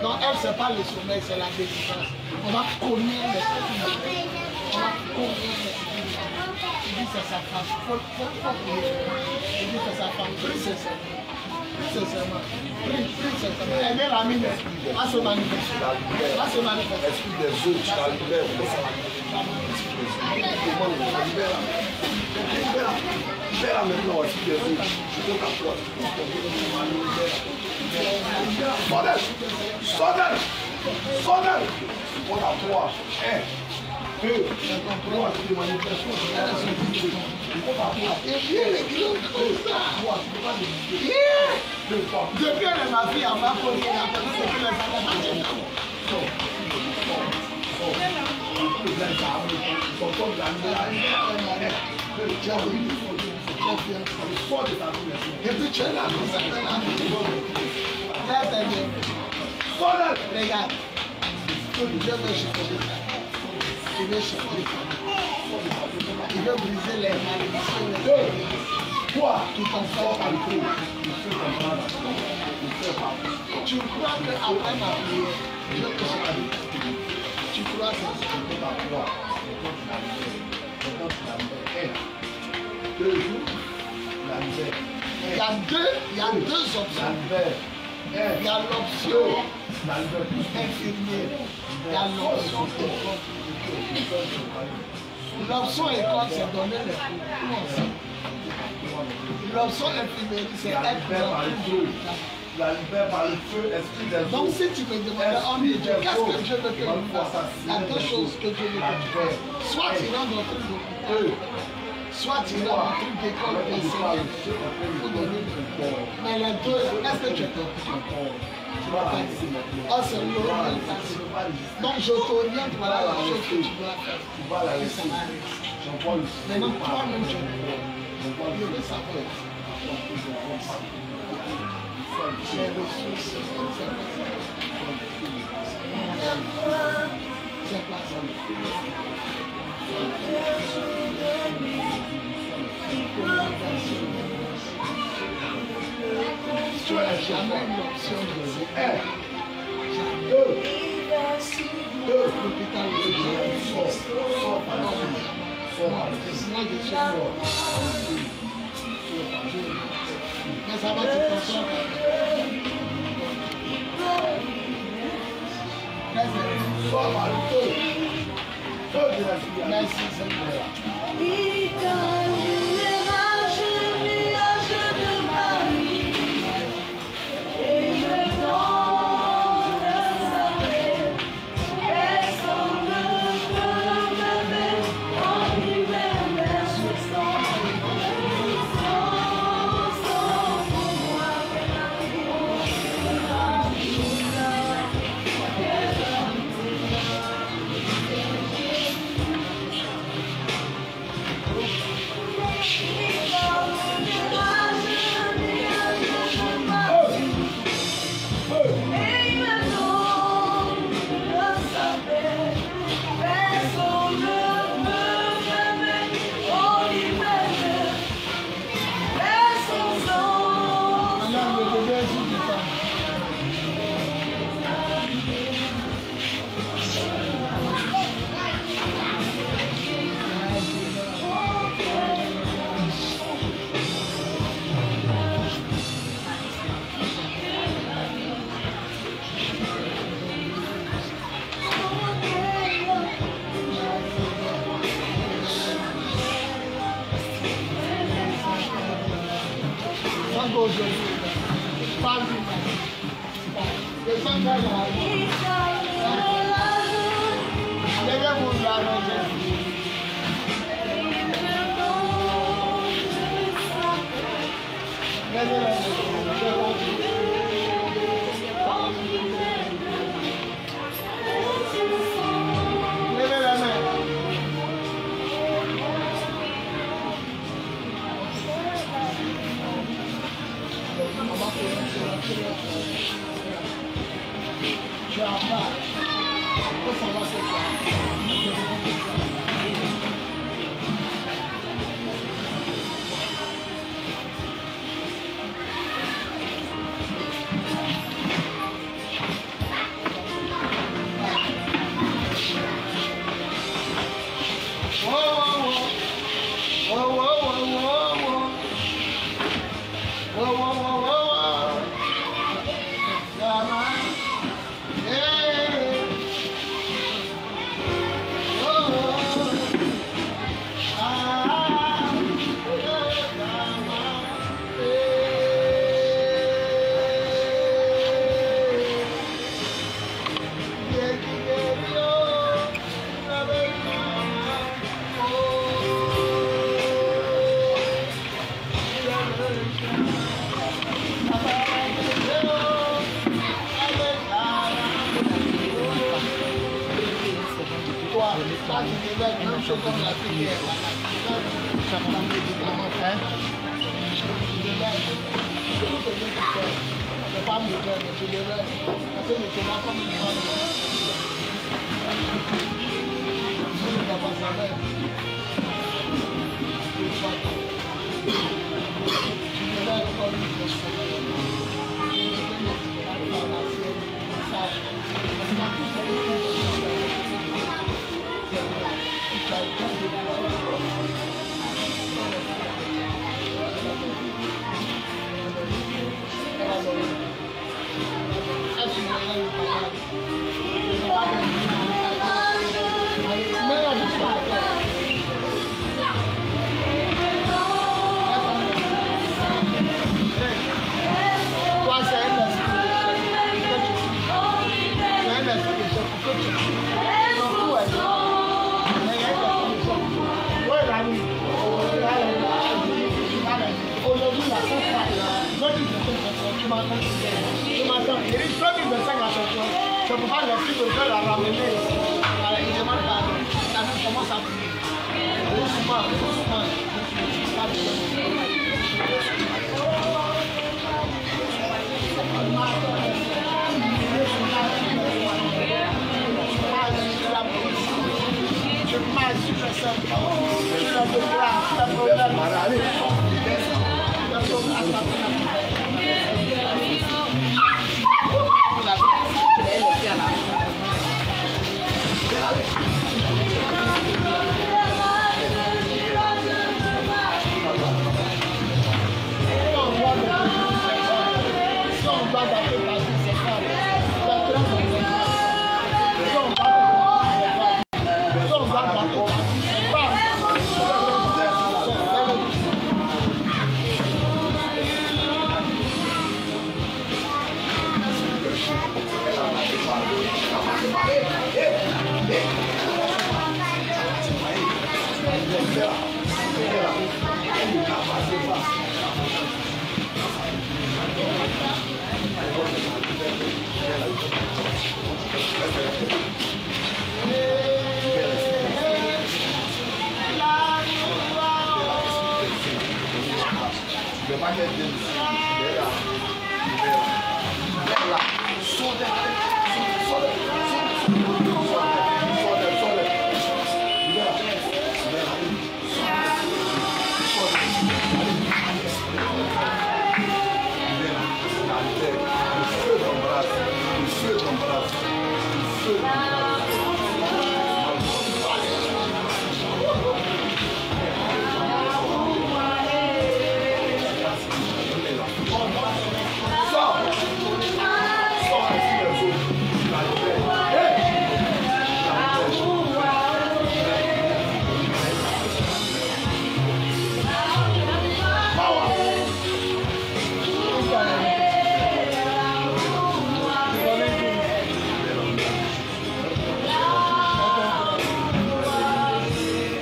non, elle, c'est pas le sommeil, c'est la délivrance. On va connaître l'esprit. On va connaître l'esprit. Il dit c'est sa femme. Faut il dit c'est sa femme. Prie sincèrement. Prie sincèrement. Prie sincèrement. Elle est l'amie d'esprit. Va se manifester. Va se manifester. L'esprit des autres, tu la libères. Libère maintenant, l'esprit des autres. Je te t'apporte. Sonnel. On a 3. 1, 2, 3. C'est des manifestations. Et bien les kilos comme ça. Depuis elle est ma fille, elle m'a posé la personne, c'est que les enfants et puis tu es là, regarde, Dieu veut changer. Il veut changer. Il veut briser les malédictions. Toi, tout en fort à l'eau. Tu crois qu'après ma prière, Dieu peut changer. Tu crois que c'est pas toi. Il y a deux options. Il y a l'option infirmière. Il y a l'option école. L'option école, c'est donner les cours. L'option infirmière, c'est être dans la libère par le feu, esprit des eaux. Donc si tu me demandais en Dieu, qu'est-ce que Dieu veut que nous fassions? Il y a deux choses que Dieu veut que tu fasses. Soit tu rentres dans le truc d'hôpital, soit tu rentres dans le truc d'école d'enseignement pour donner le corps. Mais les deux, est-ce que tu es corps? Ah, c'est l'orientation. Donc je t'oriente, voilà la chose que tu dois faire. Tu vas la laisser. Maintenant, toi-même, je veux savoir. Les ressources, c'est pas ça. Tu n'as jamais eu l'option de dire, l'hôpital de Dieu, sors par la suite. Sinon, je suis mort. Mais ça va te consoler. Sors par le feu. Feu de la fille. Merci, Seigneur. vais la ramener. Il demande pardon. La même commence à prier. Doucement, doucement. Je marche sur le simple. Tu l'as déclaré, tu l'as proclamé.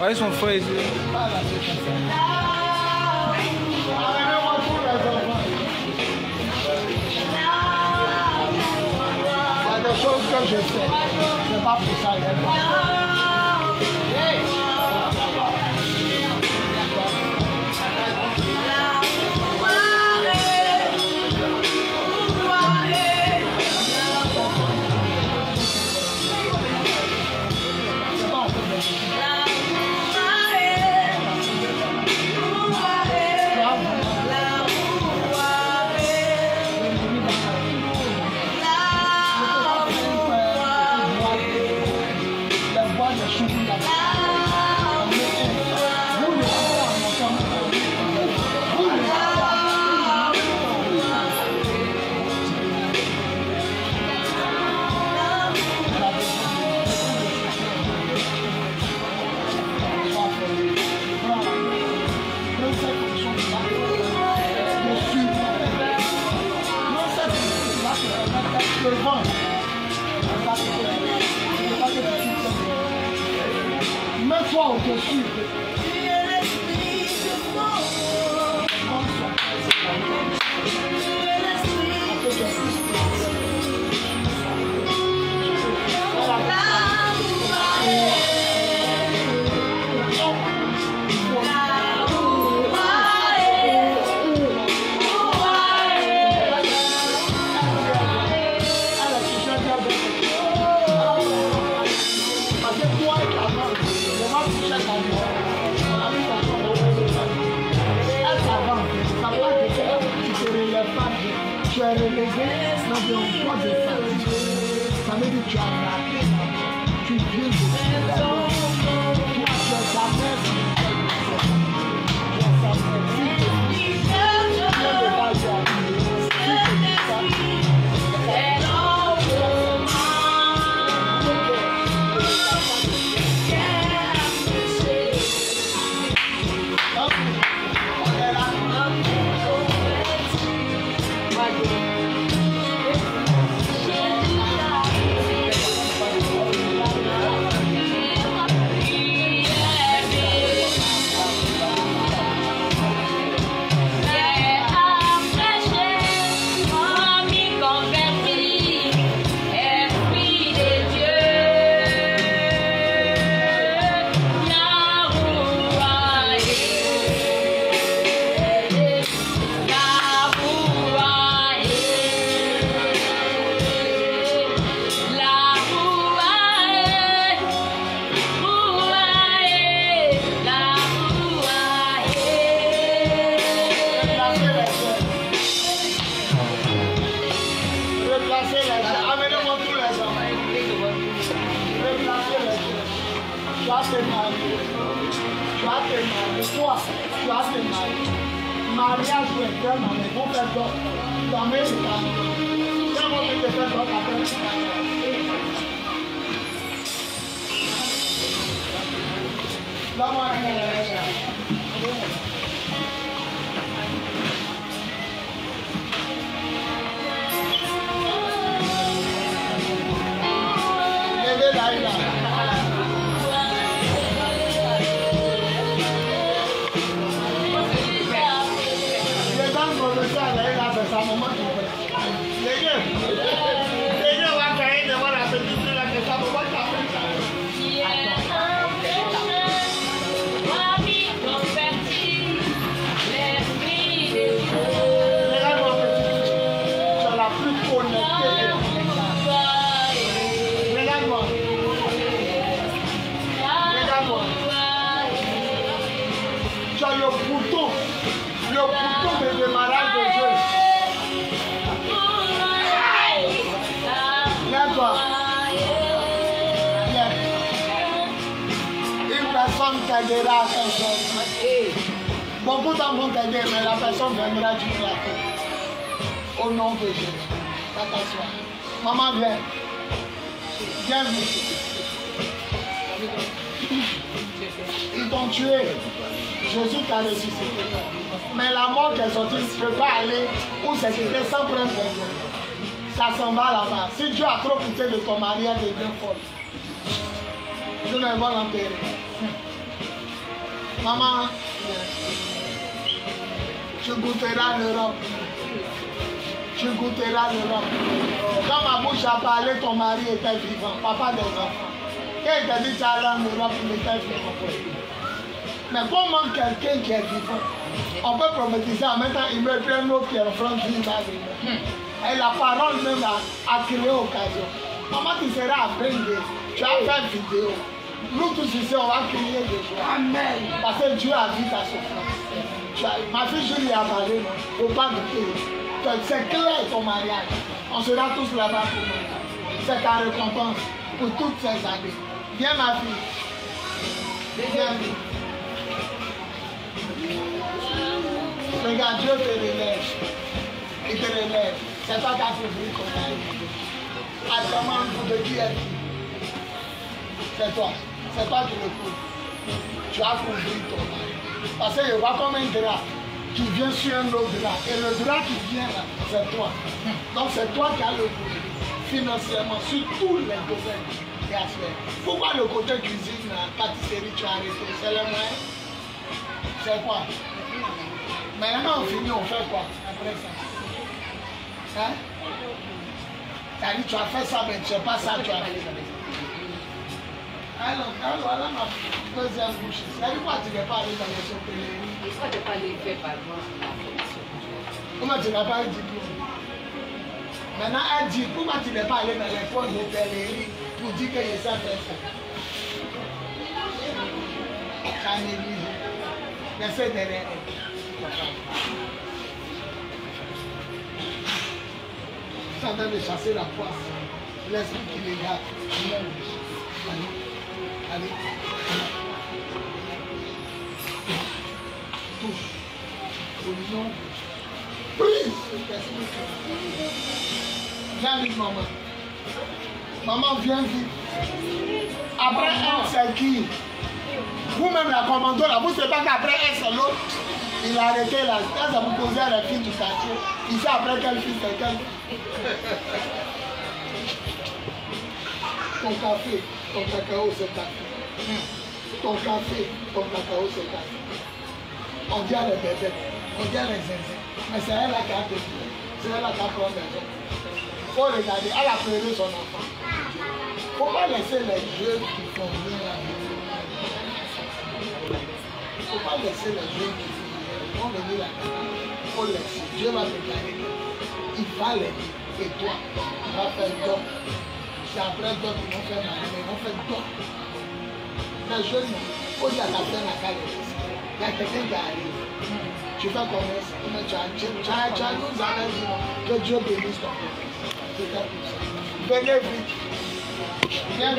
Ils sont frais ici. Il y a des choses que je sais. C'est pas pour ça. Mets-toi au-dessus. Tu es relégué dans un poids de fatigue. Ça veut dire que tu as raté. Tu viens de la toi, tu es ta mère. Tu es sa mère. Si tu viens de la joie, Amenez-moi tous les hommes. Replacez les choses. Tu as tes maris. Tu as tes maris. Toi, tu as tes maris. Mariage ou éternel, on fait d'autres. Dans mes états. C'est moi qui te fais d'autres après. Donne-moi un le démarrage de Dieu. Lève-toi. Une personne t'aidera à faire ça. Beaucoup d'hommes vont t'aider, mais la personne viendra du plateau. Au nom de Jésus. T'assois. Maman, viens. Viens vite. Ils t'ont tué. Jésus t'a ressuscité. Mais la mort qui est sortie, tu ne peux pas aller où c'était sans prendre raison. Ça s'en va là-bas. Si Dieu a trop coûté de ton mariage, il devient folle. Dieu ne va l'enterrer. Maman, tu goûteras l'Europe. Tu goûteras l'Europe. Quand ma bouche a parlé, ton mari était vivant, papa des enfants. Quand il t'a dit tu allais en Europe, il était vivant. Mais comment quelqu'un qui est vivant, on peut prophétiser en même temps, il meurt plein d'eau qui est en front de lui. Et la parole même a créé occasion. Maman, tu seras après, tu as fait vidéo. Nous tous ici, on va crier de joie. Amen. Parce que Dieu a vu ta souffrance. Ma fille Julie a parlé, il ne faut pas me crier. C'est clair ton mariage. On sera tous là-bas pour nous. C'est ta récompense pour toutes ces années. Viens ma fille. Viens. Regarde, Dieu te relève. Il te relève. C'est toi qui as souffert comme ça. À demande de qui est-ce? C'est toi. C'est toi qui le couvres. Tu as couvert ton mari. Parce qu'il y aura comme un drap qui vient sur un autre drap. Et le drap qui vient là, c'est toi. Donc c'est toi qui as le couvert financièrement sur tous les domaines et aspects. Pourquoi le côté cuisine, pâtisserie, tu as arrêté? C'est le moyen? C'est quoi? Maintenant on finit, on fait quoi après ça? Hein? T'as dit tu as fait ça, mais tu sais pas ça, tu as fait. Alors, voilà ma deuxième bouche. C'est pourquoi tu n'es pas allé dans les chocolateries? Pourquoi tu n'es pas allé faire par moi? Comment tu n'as pas eu diplôme? Maintenant, elle dit, pourquoi tu n'es pas allé dans les fonds d'hôtellerie pour dire que je sais faire ça? T'as négligé. Laissez derrière elle. Tu es en train de chasser la poisse. L'esprit qui les garde. Allez. Allez. Touche. Au nom. Prise. Viens vite, maman. Maman, viens vite. Après un, c'est qui? Vous-même, la commando, là, vous ne savez pas qu'après un, c'est l'autre. Il a arrêté là. Quand ça vous posait à la fille du quartier, il sait après quelle fille c'est quelle. Ton café, ton cacao, c'est café. Ton café, ton cacao, c'est café. On dit à les bébés, on dit à les zinzins. Mais c'est elle là qui a décidé. C'est elle là qui a pris des gens. Il faut regarder, elle a pleuré son enfant. Il ne faut pas laisser les jeux qui font bien la vie. Il ne faut pas laisser les jeux qui vont venir la vie. Il faut laisser. Dieu va déclarer. Il va l'aider. Et toi, tu vas faire d'autres. C'est après d'autres qui vont faire la vie. Ils vont faire d'autres. Les jeunes, il faut dire à la peine à carrière. Il y a quelqu'un qui arrive. Tu fais commerce, mais tu as nous dit que Dieu bénisse ton peuple. C'était pour ça. Venez vite. Viens.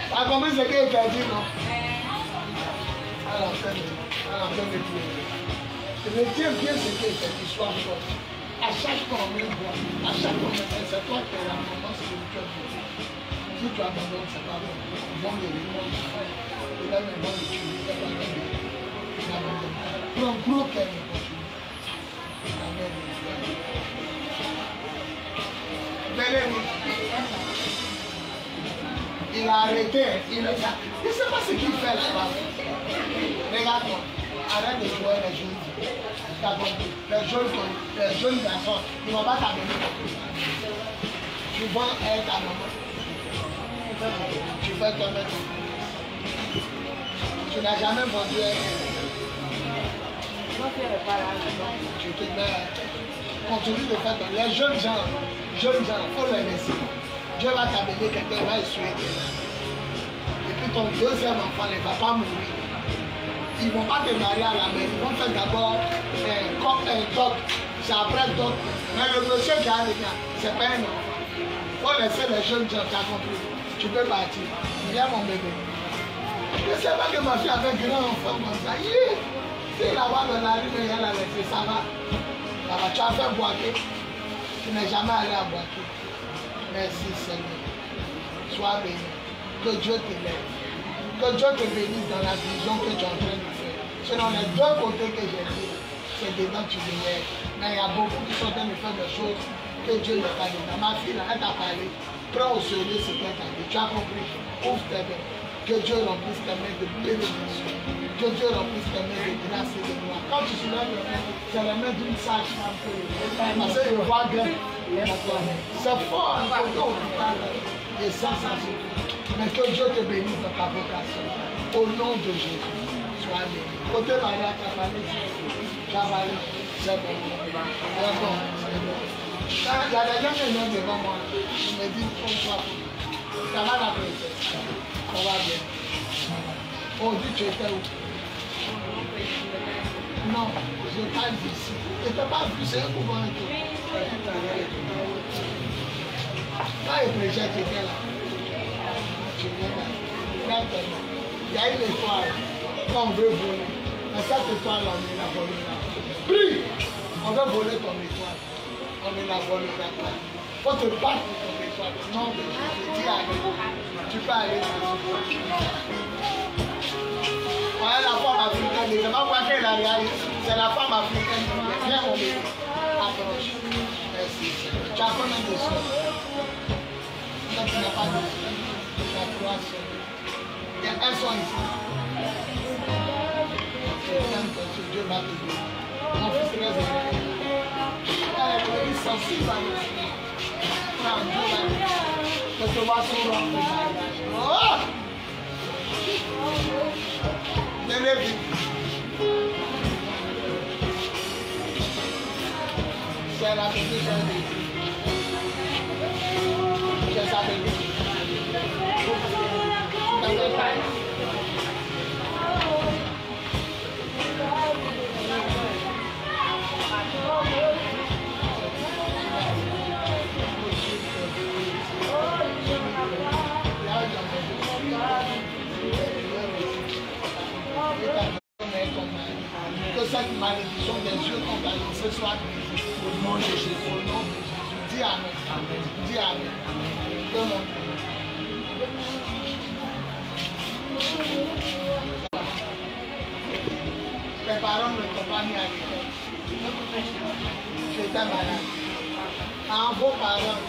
T'as compris ce qu'il t'a dit, non? Alors, fais-le plus. Retiens bien ce qu'il t'a dit, sois fort. À chaque fois, on est bon. À chaque fois, c'est toi qui es la maman spirituelle de Dieu. Si tu abandonnes, c'est pas bon. Bon, il est bon. Il a même bon de tuer. Il a même bon. Il a même bon. Prends gros cœur et continue. Amen. Venez. Il a arrêté. Il ne sait pas ce qu'il fait là-bas. Regarde-moi. Arrête de jouer les jeunes. Les jeunes garçons, ils ne vont pas t'amener. Tu vas être ta maman. Tu vas te mettre. Tu n'as jamais vendu un. Tu te mets. Continue de faire. Les jeunes gens, il faut les laisser. Dieu va t'amener quelqu'un, va essuyer tes mains. Et puis ton deuxième enfant ne va pas mourir. Ils ne vont pas te marier à la maison. Ils vont faire d'abord un doc. C'est après doc. Mais le monsieur qui a les gars, c'est pas un enfant. Il faut laisser les jeunes gens, tu as compris. Tu peux partir. Viens mon bébé. Je ne sais pas que ma fille avait un grand enfant comme ça. Si là-bas dans la rue, elle a laissé, ça va. Là-bas, tu as fait boiter. Tu n'es jamais allé à boiter. Merci Seigneur. Sois béni. Que Dieu te lève. Que Dieu te bénisse dans la vision que tu es en train de faire. Sinon, les deux côtés que j'ai dit, c'est dedans que tu devais. Mais il y a beaucoup qui sont en train de faire des choses que Dieu n'est pas dedans. Ma fille, là, elle t'a parlé. Prends au sérieux ce qu'elle t'a dit. Tu as compris. Ouvre tes mains. Que Dieu remplisse tes mains de bénédiction. Que Dieu remplisse tes mains de grâce et de gloire. Quand tu soulèves les mains, c'est les mains d'une sage-femme que parce que je vois bien. C'est fort, un côté hôpital. Et ça suffit. Mais que Dieu te bénisse dans ta vocation. Au nom de Jésus. Sois béni. Côté Maria, tu as parlé. Tu as parlé. C'est bon. C'est bon. C'est bon. Il y a des gens qui viennent devant moi. Je me dis, bonsoir. Ça va la princesse. Ça va bien. On dit tu étais où? Non, je parle d'ici. Je n'étais pas vu, c'est un couvent et tout. Quand il prêchait, tu étais là. Tu viens là. Il y a une étoile. Quand on veut voler. Mais cette étoile-là, on est la volée là. Prie! On veut voler ton étoile. On est la volée là. Il faut te battre pour ton étoile. Non, mais je dis allez. Tu peux aller. Ouais, la femme africaine, je ne sais pas pourquoi elle a réalisé. C'est la femme africaine. Viens mon bébé. Approche. Merci. Tu as combien de soeurs? Toi, tu n'as pas de soeurs. Tu as 3 soeurs. Elles sont ici. Dieu va te bénir. Mon fils très aimé. Elle est sensible à nous. Prends Dieu va te bénir. Que tu vois son nom. Oh! Venez vite. C'est la petite journée. C'est sa bébé. Que cette malédiction des yeux qu'on va lancer soit brisée au nom de Jésus. Au nom de Jésus. Dis Amen. Dis Amen. Tes parents ne t'ont pas mis à l'école. Tu étais malade. Vos parents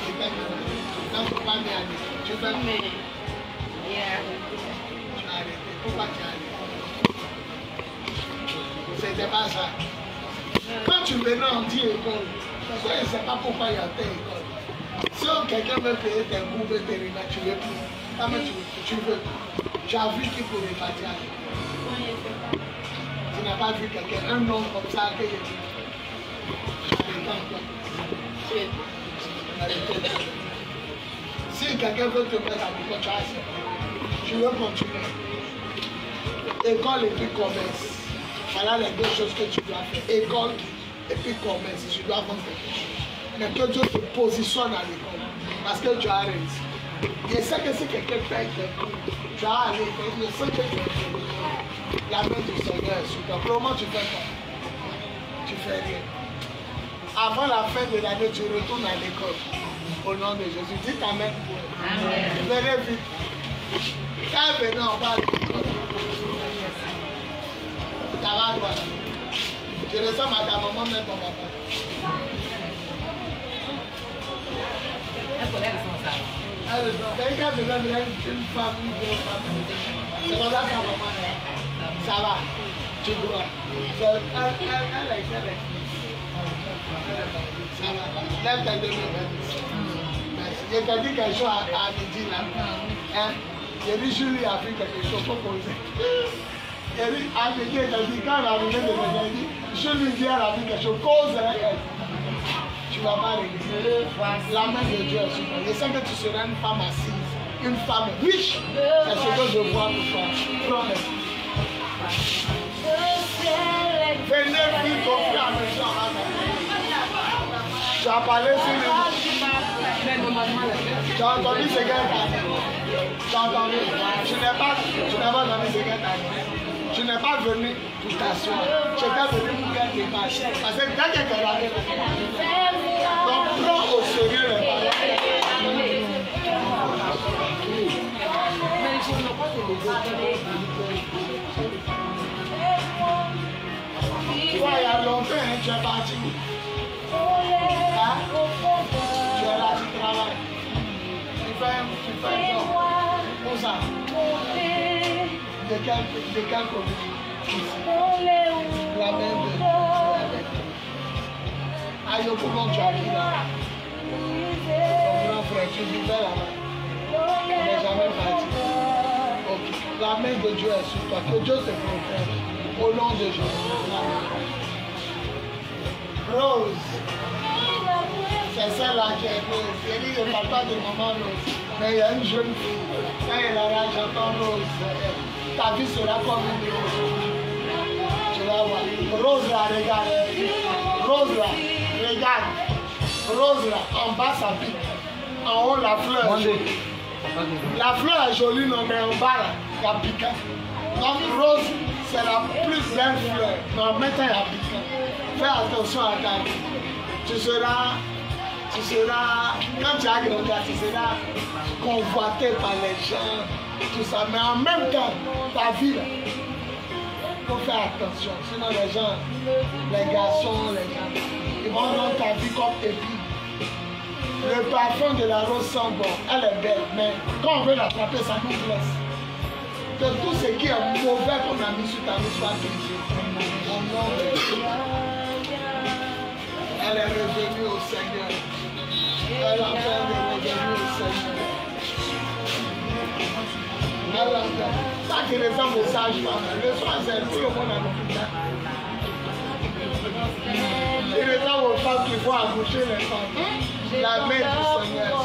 étaient malades. Ils ne t'ont pas mis à l'école. Tu fais mais. Tu as arrêté. Pourquoi tu as arrêté? C'était pas ça. Quand tu venais en dit école, parce que je ne sais pas pourquoi il y a telle école. Si quelqu'un veut payer tes cours vétérinaires, tu ne veux plus. Ah, mais tu veux. Tu as vu qu'il faut répartir. Tu n'as pas vu quelqu'un, un homme comme ça que si quelqu'un veut te mettre à l'école, tu as assez. Tu veux continuer. École et puis commerce. Voilà les deux choses que tu dois faire. École et puis commerce. Tu dois vendre quelque chose. mais que Dieu te positionne à l'école. Parce que tu as réussi. Je sais que si quelqu'un fait tu as allé, je sais que la main du Seigneur est sur toi. Comment tu fais quoi? Tu fais rien. Avant la fin de l'année, tu retournes à l'école. Au nom de Jésus. Dites Amen. Amen. Venez vite. Quand venez, on va à l'école. Ça va, toi. Je ressemble à ta maman, même ton papa. Un collègue sans ça. Quelqu'un de même, une femme, deux femmes. C'est comme ça ta maman. Ça va. Tu dois. Elle est. Ça va. Lève tes deux mains. Je t'ai dit quelque chose à midi là. Hein? J'ai dit, Julie a pris quelque chose pour poser. J'ai dit, à midi, elle a dit, quand elle a arrivé de me dire, Julie dit, elle a dit quelque chose, cause elle. Tu ne vas pas régler. La main de Dieu est sur toi. Je sais que tu seras une femme assise, une femme riche. C'est ce que je vois pour toi. Prends-le. Venez vite au frère à mesure. Tu as parlé sur le... Tu as entendu ce gars t'année. Tu as entendu. Tu n'es pas entendu ce gars t'année. Tu n'es pas venu pour t'asseoir. Tu étais venu pour faire des marches. Parce que dès que tu es arrivé, donc prends au sérieux les paroles. Tu vois, il y a longtemps, tu es parti. Hein? Tu es là, tu travailles. Tu fais quoi? Où ça? De quelle commune? La main de Dieu. Aïe, comment tu arrives là? Ton grand frère, tu vivais là-bas. Tu n'es jamais parti. Ok. La main de Dieu est sur toi. Que Dieu te protège. Au nom de Jésus. Rose. C'est celle-là qui est Rose. Elle dit le papa de maman Rose. Mais il y a une jeune fille. Quand elle a là, j'entends Rose. Ta vie sera comme une rose. Tu vas voir. Rose là, regarde. Rose là, regarde. Rose là, en bas ça pique. En haut la fleur est jolie. La fleur est jolie, non, mais en bas là, il y a piquant. Donc rose, c'est la plus belle fleur. Mais maintenant il y a piquant. Fais attention à ta vie. Tu seras, quand tu as grandi, tu seras convoité par les gens, tout ça. Mais en même temps, ta vie, il faut faire attention. Sinon les gens, les garçons, ils vont rendre ta vie comme épi. Le parfum de la rose sent bon, elle est belle, mais quand on veut l'attraper, ça nous blesse. Que tout ce qui est mauvais qu'on a mis sur ta vie soit brisé. Au nom de Dieu. Elle est revenue au Seigneur. Elle est en train de revenir au Seigneur. Elle est en train. Ça qui ressemble aux sages-femmes. Le soir, c'est tout le monde à l'hôpital. Il ressemble aux femmes qui vont accoucher les femmes. La main du Seigneur, c'est toi.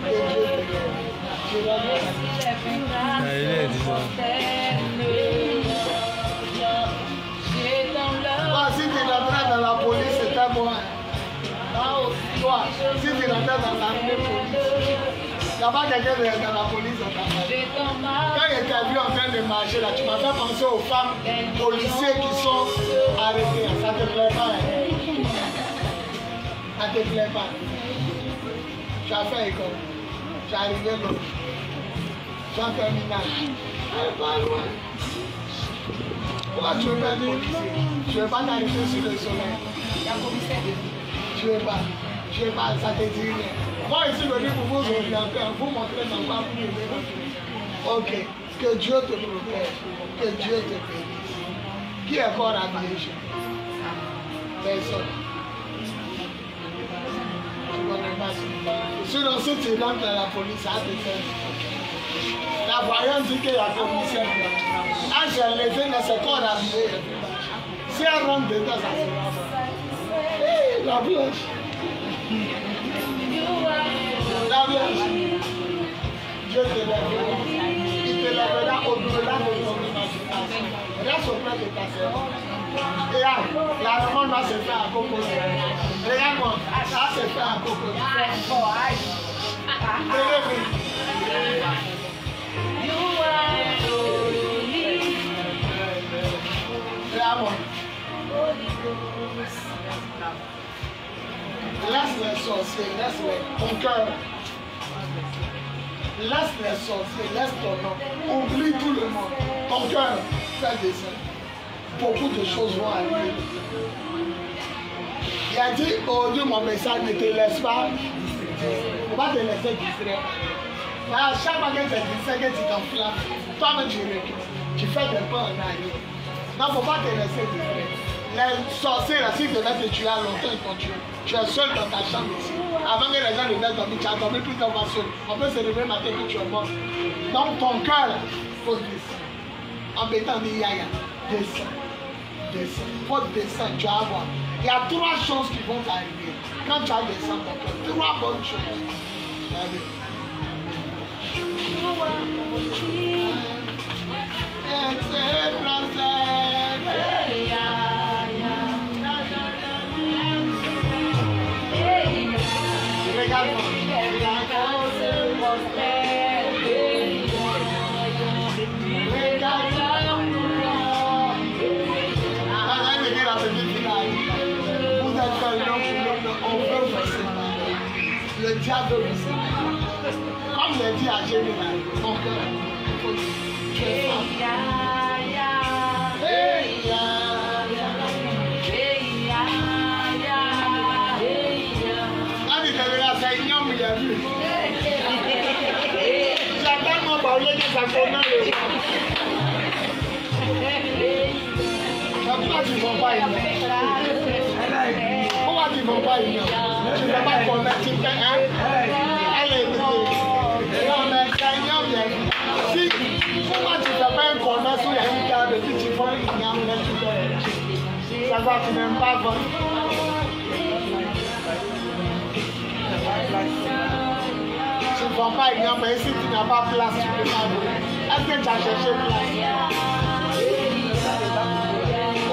Et Dieu te donne. Tu vas voir. Si tu rentrais dans la police, c'était moi. Toi, si tu rentrais dans l'armée police, il n'y a pas quelqu'un dans la police dans ta famille. Quand je t'ai vu en train de marcher là, tu m'as fait penser aux femmes policiers qui sont arrêtées. Ça ne te plaît pas. Ça ne te plaît pas. Tu as fait école. Tu es arrivé là. Tu as terminé. Pas loin. Pourquoi tu veux pas être policier? Tu ne veux pas t'arrêter sur le soleil. Tu ne veux pas. Ça te dit rien. Moi, ici, venu pour vous orienter, vous montrer dans quoi vous devez rentrer. Ok. Que Dieu te protège. Que Dieu te bénisse. Qui est encore habillé chez vous? Personne. Tu ne connais pas ça. Sinon, si tu rentres dans la police, ça va te faire. La voyante dit qu'il y a un commissaire. Ah, j'ai levé dans ce corps habillé. Si elle rentre dedans, ça sera ça. Hey, la blanche. La blanche. Dieu te lèvera. Il te lèvera au-delà de ton imagination. Reste auprès de ta sœur. Regarde, la demande va se faire à Coco. Regarde-moi, ça va se faire à Coco. Regarde-moi. Laisse les sorciers, laisse ton cœur. Laisse les sorciers, laisse ton nom. Oublie tout le monde. Ton cœur, fais des saints. Beaucoup de choses vont arriver. Il a dit, aujourd'hui mon message ne te laisse pas. Il ne faut pas te laisser distrait. À chaque fois que tu es distrait, que tu t'enflammes, toi-même tu recules. Tu fais des pas en arrière. Non, il ne faut pas te laisser distrait. Les sorciers, là, s'ils devaient te tuer à longtemps, ils t'ont tué. Tu es seul dans ta chambre ici. Avant que les gens devaient dormir, tu as dormi plus de fois seul. On peut se lever matin que tu es mort. Donc ton cœur, il faut descendre. En mettant des yaya, descends. Descends. Il faut descendre, tu vas voir. Il y a 3 choses qui vont t'arriver. Quand tu vas descendre ton cœur, 3 bonnes choses. Regarde-moi. Le diable vous séparer. Comme je l'ai dit à Jérémie, ton cœur, tu es femme. Quand il était là, c'est un homme, il a vu. J'ai tellement parlé que ça connaît le monde. Pourquoi tu ne vends pas une? Pourquoi tu ne vends pas une? Tu ne vas pas connaître, tu fais un. Elle est non, mais c'est un homme bien. Si, pourquoi tu ne fais pas un commerce où il y a une carte et puis tu vends une gamme, mais tu fais. Ça va, tu n'aimes pas vendre. Tu ne vends pas une gamme, mais si tu n'as pas place, tu ne peux pas vendre. Est-ce que tu as cherché place?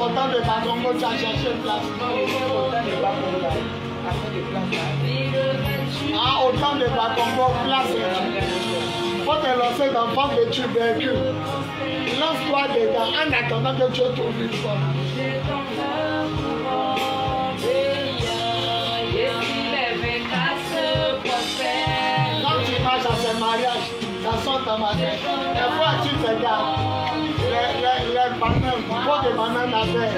Autant de Bakongo, tu as cherché place. Ah, autant de Bakongo, place. Il faut te lancer dans forme de tubercule. Lance-toi dedans en attendant que tu trouves une forme. Quand tu marches à ce mariage, ça sent ta manière. Et fois tu te gardes. Les bananes, pas de bananes avec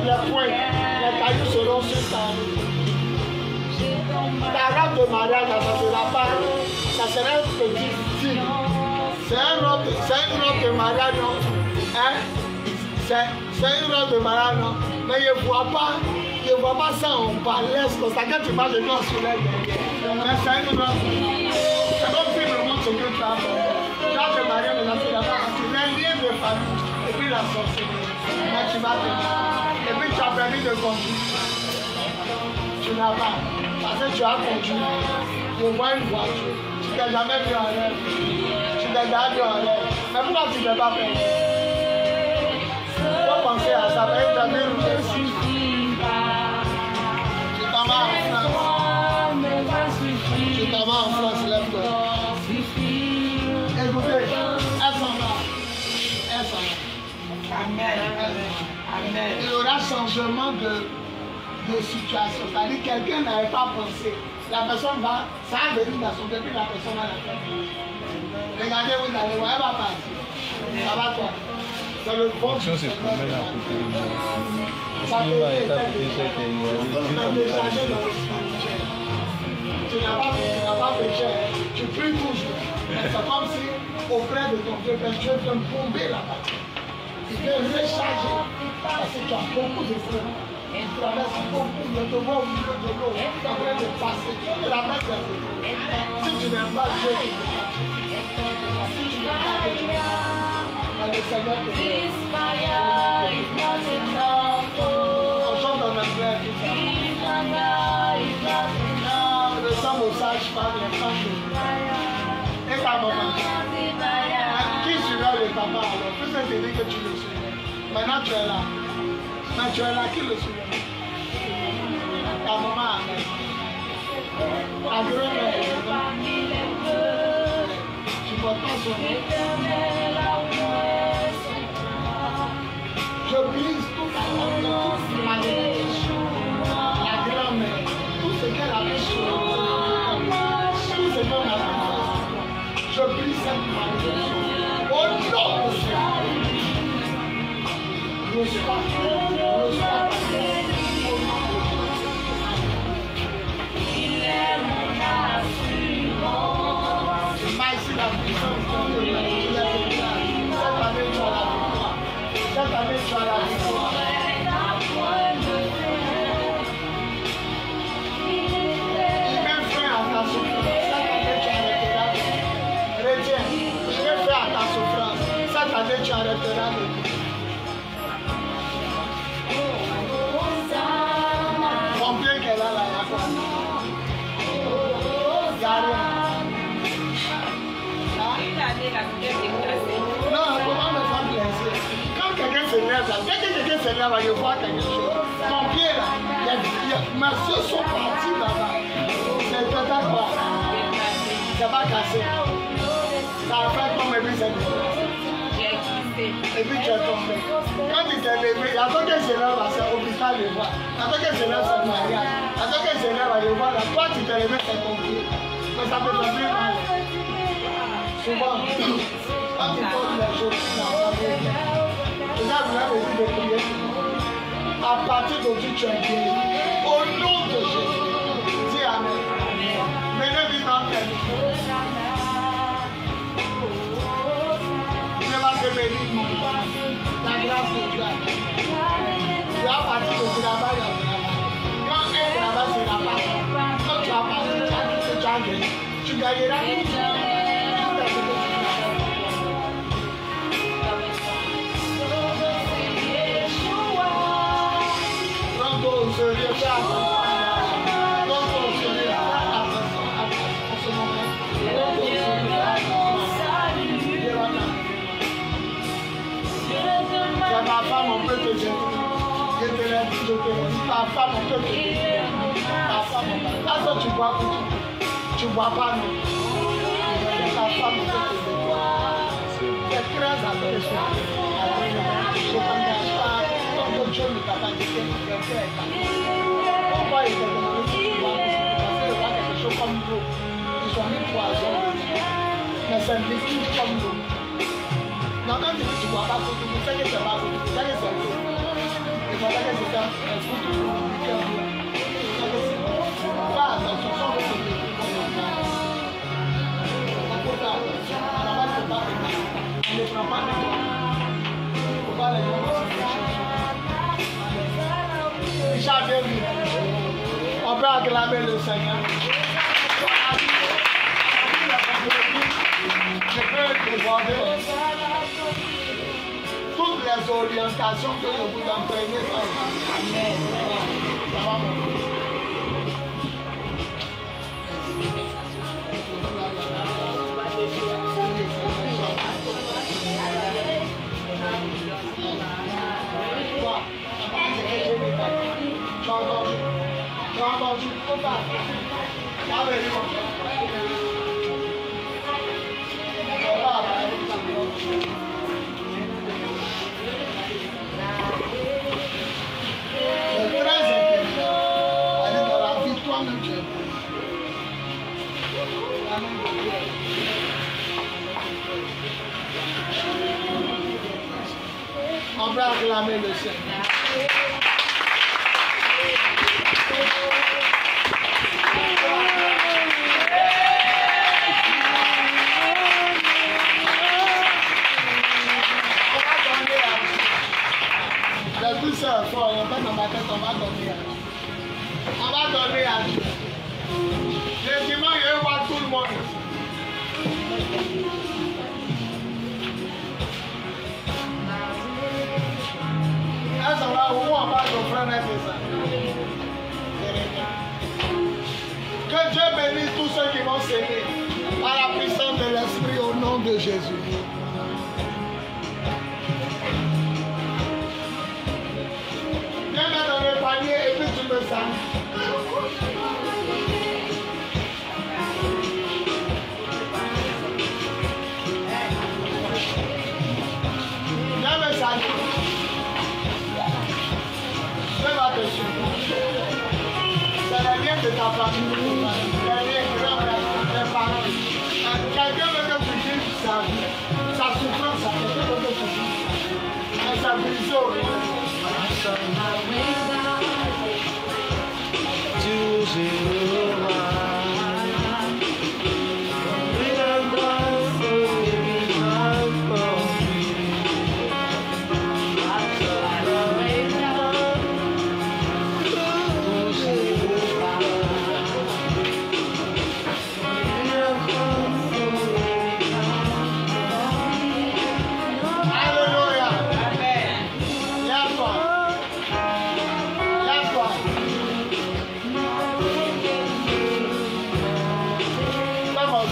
les points, les cailloux seront sur ta robe de mariage, ça sera pas, ça sera un petit style. C'est une robe de mariage, non? Hein? C'est une robe de mariage, non? Mais je ne vois pas ça en balèze, comme ça, quand tu marches dedans sur les derrière. Mais c'est une robe. C'est comme si le monde se que tu as fait. Tu as te marier, mais là, c'est la famille. Tu n'as rien de famille. Et puis la sorcellerie. Mais tu vas te dire. Et puis tu as permis de conduire. Tu n'as pas. Parce que tu as conduit. Pour voir une voiture. Tu t'es jamais vu en rêve. Tu t'es déjà vu en rêve. Mais pourquoi tu ne l'as pas fait? Il faut penser à ça. Mais tu as vu une réussite. Tu t'en vas en France. Tu t'en vas en France, lève-toi. Écoutez, elle s'en va. Elle s'en va. Amen. Amen. Il y aura changement de situation. C'est-à-dire que quelqu'un n'avait pas pensé. La personne va, ça va venir dans son depuis la personne va la faire. Regardez, vous allez voir, elle va passer. Ça va quoi? C'est le bon. L'action se promène à côté de moi. Ça Il va être à côté de cette tu n'as pas péché, tu pries toujours. Mais c'est comme si auprès de ton Dieu, Dieu vient bomber la partie. Il vient recharger. Parce que tu as beaucoup de feu. Tu traverses beaucoup de te voir au milieu de l'eau. Tu es en train de passer. Tu peux la mettre. Si tu n'aimes pas Dieu, si tu n'aimes pas Dieu, le Seigneur te dit. On chante dans notre frère. Le sang aux sages-femmes, les femmes de et ta maman. Qui suivait le papa alors? Peut-être que tu le suivais. Maintenant tu es là. Mais tu es là, qui le souvient? Ta maman, ta grand-mère, tu portes pas son nom. Je brise toute la malédiction, la grand-mère, tout ce qu'elle a fait sur nous, tout ce qu'on a fait. Je brise cette malédiction. Au nom de Jésus. Cette année, tu as la victoire. Il met fin à ta souffrance. Cette année, tu arrêteras de vivre. Retiens, il met fin à ta souffrance. Cette année, tu arrêteras de vivre. Combien qu'elle a là, la femme? Non, comment me faire plaisir? Quand quelqu'un s'énerve, là, dès que quelqu'un s'énerve, il voit quelque chose. Mon pied là, mes soeurs sont partis là-bas. C'est peut-être quoi? Ça va casser. Ça a fait comme et puis c'est et puis tu es tombé. Quand il s'est levé, il attend qu'elle s'énerve, c'est hôpital le voir. Il attend qu'elle s'énerve, c'est mariage. Il attend qu'elle s'énerve, le voir. Toi, tu t'es levé, c'est ton pied. Mais ça peut te faire mal. Souvent, quand tu poses les choses dans ta vie, vous avez dit de prier. À partir d'aujourd'hui, tu es guéri. Au nom de Jésus, dis Amen. Menez vivant tes vies. Ne va te bénir, mon Père. La grâce de Dieu. Tu as parti de travail en travail. Quand un travail sera pas, quand tu as parti, tu as gagné. Tu gagneras tout. Ma femme, on peut te dire. Je te l'ai dit, ta femme, on peut te dire. Ta femme, on peut te dire. Là, tu bois tout. Tu bois pas, non. Ta femme, on peut te dire. C'est très intéressant. Je t'engage pas. Comme Dieu ne t'a pas dit que tu es fait. Pourquoi il t'a demandé si tu bois? Parce qu'il y a quelque chose comme l'eau. Ils ont mis poison. Mais c'est liquide comme l'eau. Non, quand tu dis que tu ne bois pas tout, tu sais que c'est pas tout, tu sais que c'est tout. Il faut que c'est un coup de l'eau, du cœur blanc. Fais attention, sans que tu ne ne prends pas de toi. Il ne faut pas les gens aussi de choses. Richard, bienvenue. On peut acclamer le Seigneur. Je peux demander toutes les orientations que je vous enseigne. Amen. Ça va, mon Dieu. Tu as entendu, faut pas. C'est très important. Aller dans la vie, toi-même, tu es bon. On peut acclamer le Seigneur. C'est fort, il n'y a pas dans ma tête, on va donner à Dieu. On va donner à Dieu. Le dimanche, je vais voir tout le monde. Là, ça va, où on va t'offrir un ça. Que Dieu bénisse tous ceux qui vont s'aimer par la puissance de l'Esprit au nom de Jésus.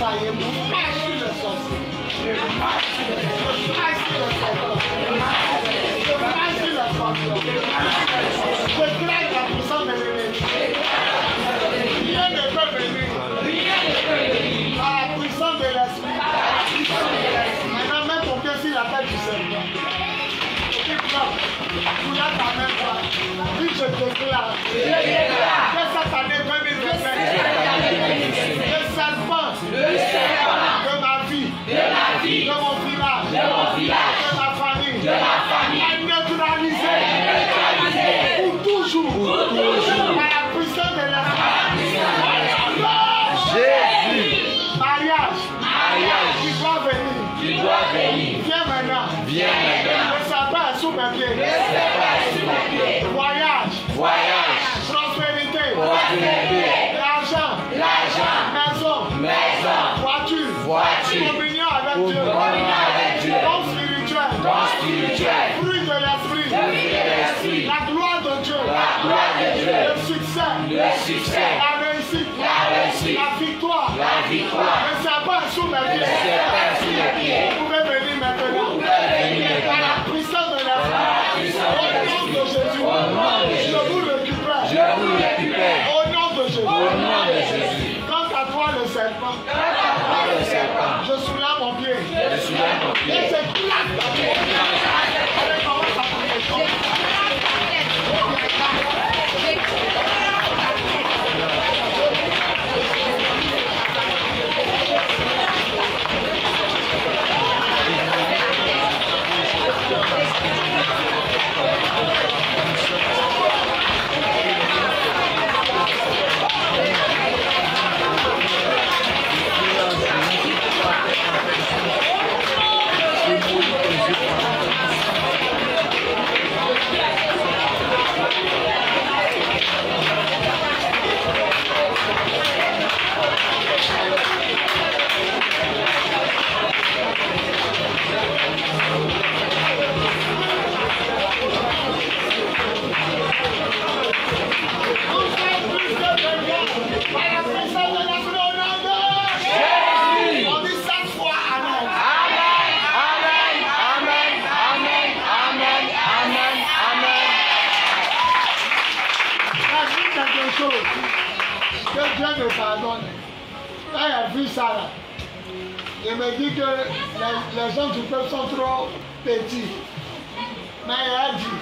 travailler pour marcher le sorcier. Je marche sur le scorpion. Je crains la puissance de l'ennemi. Rien ne peut venir à la puissance de l'esprit. Maintenant, même pour que si la tête du Seigneur. Vous l'avez quand même pas. Oui, je déclare que cette année 2025, le serpent de ma vie, de mon village, de ma famille, est neutralisé pour toujours par la puissance de l'esprit. Jésus. Mariage qui doit venir. Viens maintenant. Le serpent est sous mes pieds. Voyage. Prospérité. L'argent. Maison. Voiture. Communion avec Dieu. Don spirituel. Fruit de l'esprit. La gloire de Dieu. Le succès. La réussite. La victoire. Le serpent est sous mes pieds. Vous pouvez venir maintenant. Par la puissance de l'esprit. Au nom de Jésus. Je vous récupère. Au nom de Jésus. Quant à toi, le serpent, je soulève mon pied. Et je claque ta pied. Allez, commence à prier. Que Dieu me pardonne. Quand il a vu ça là, il me dit que les gens du peuple sont trop petits. Mais il a dit,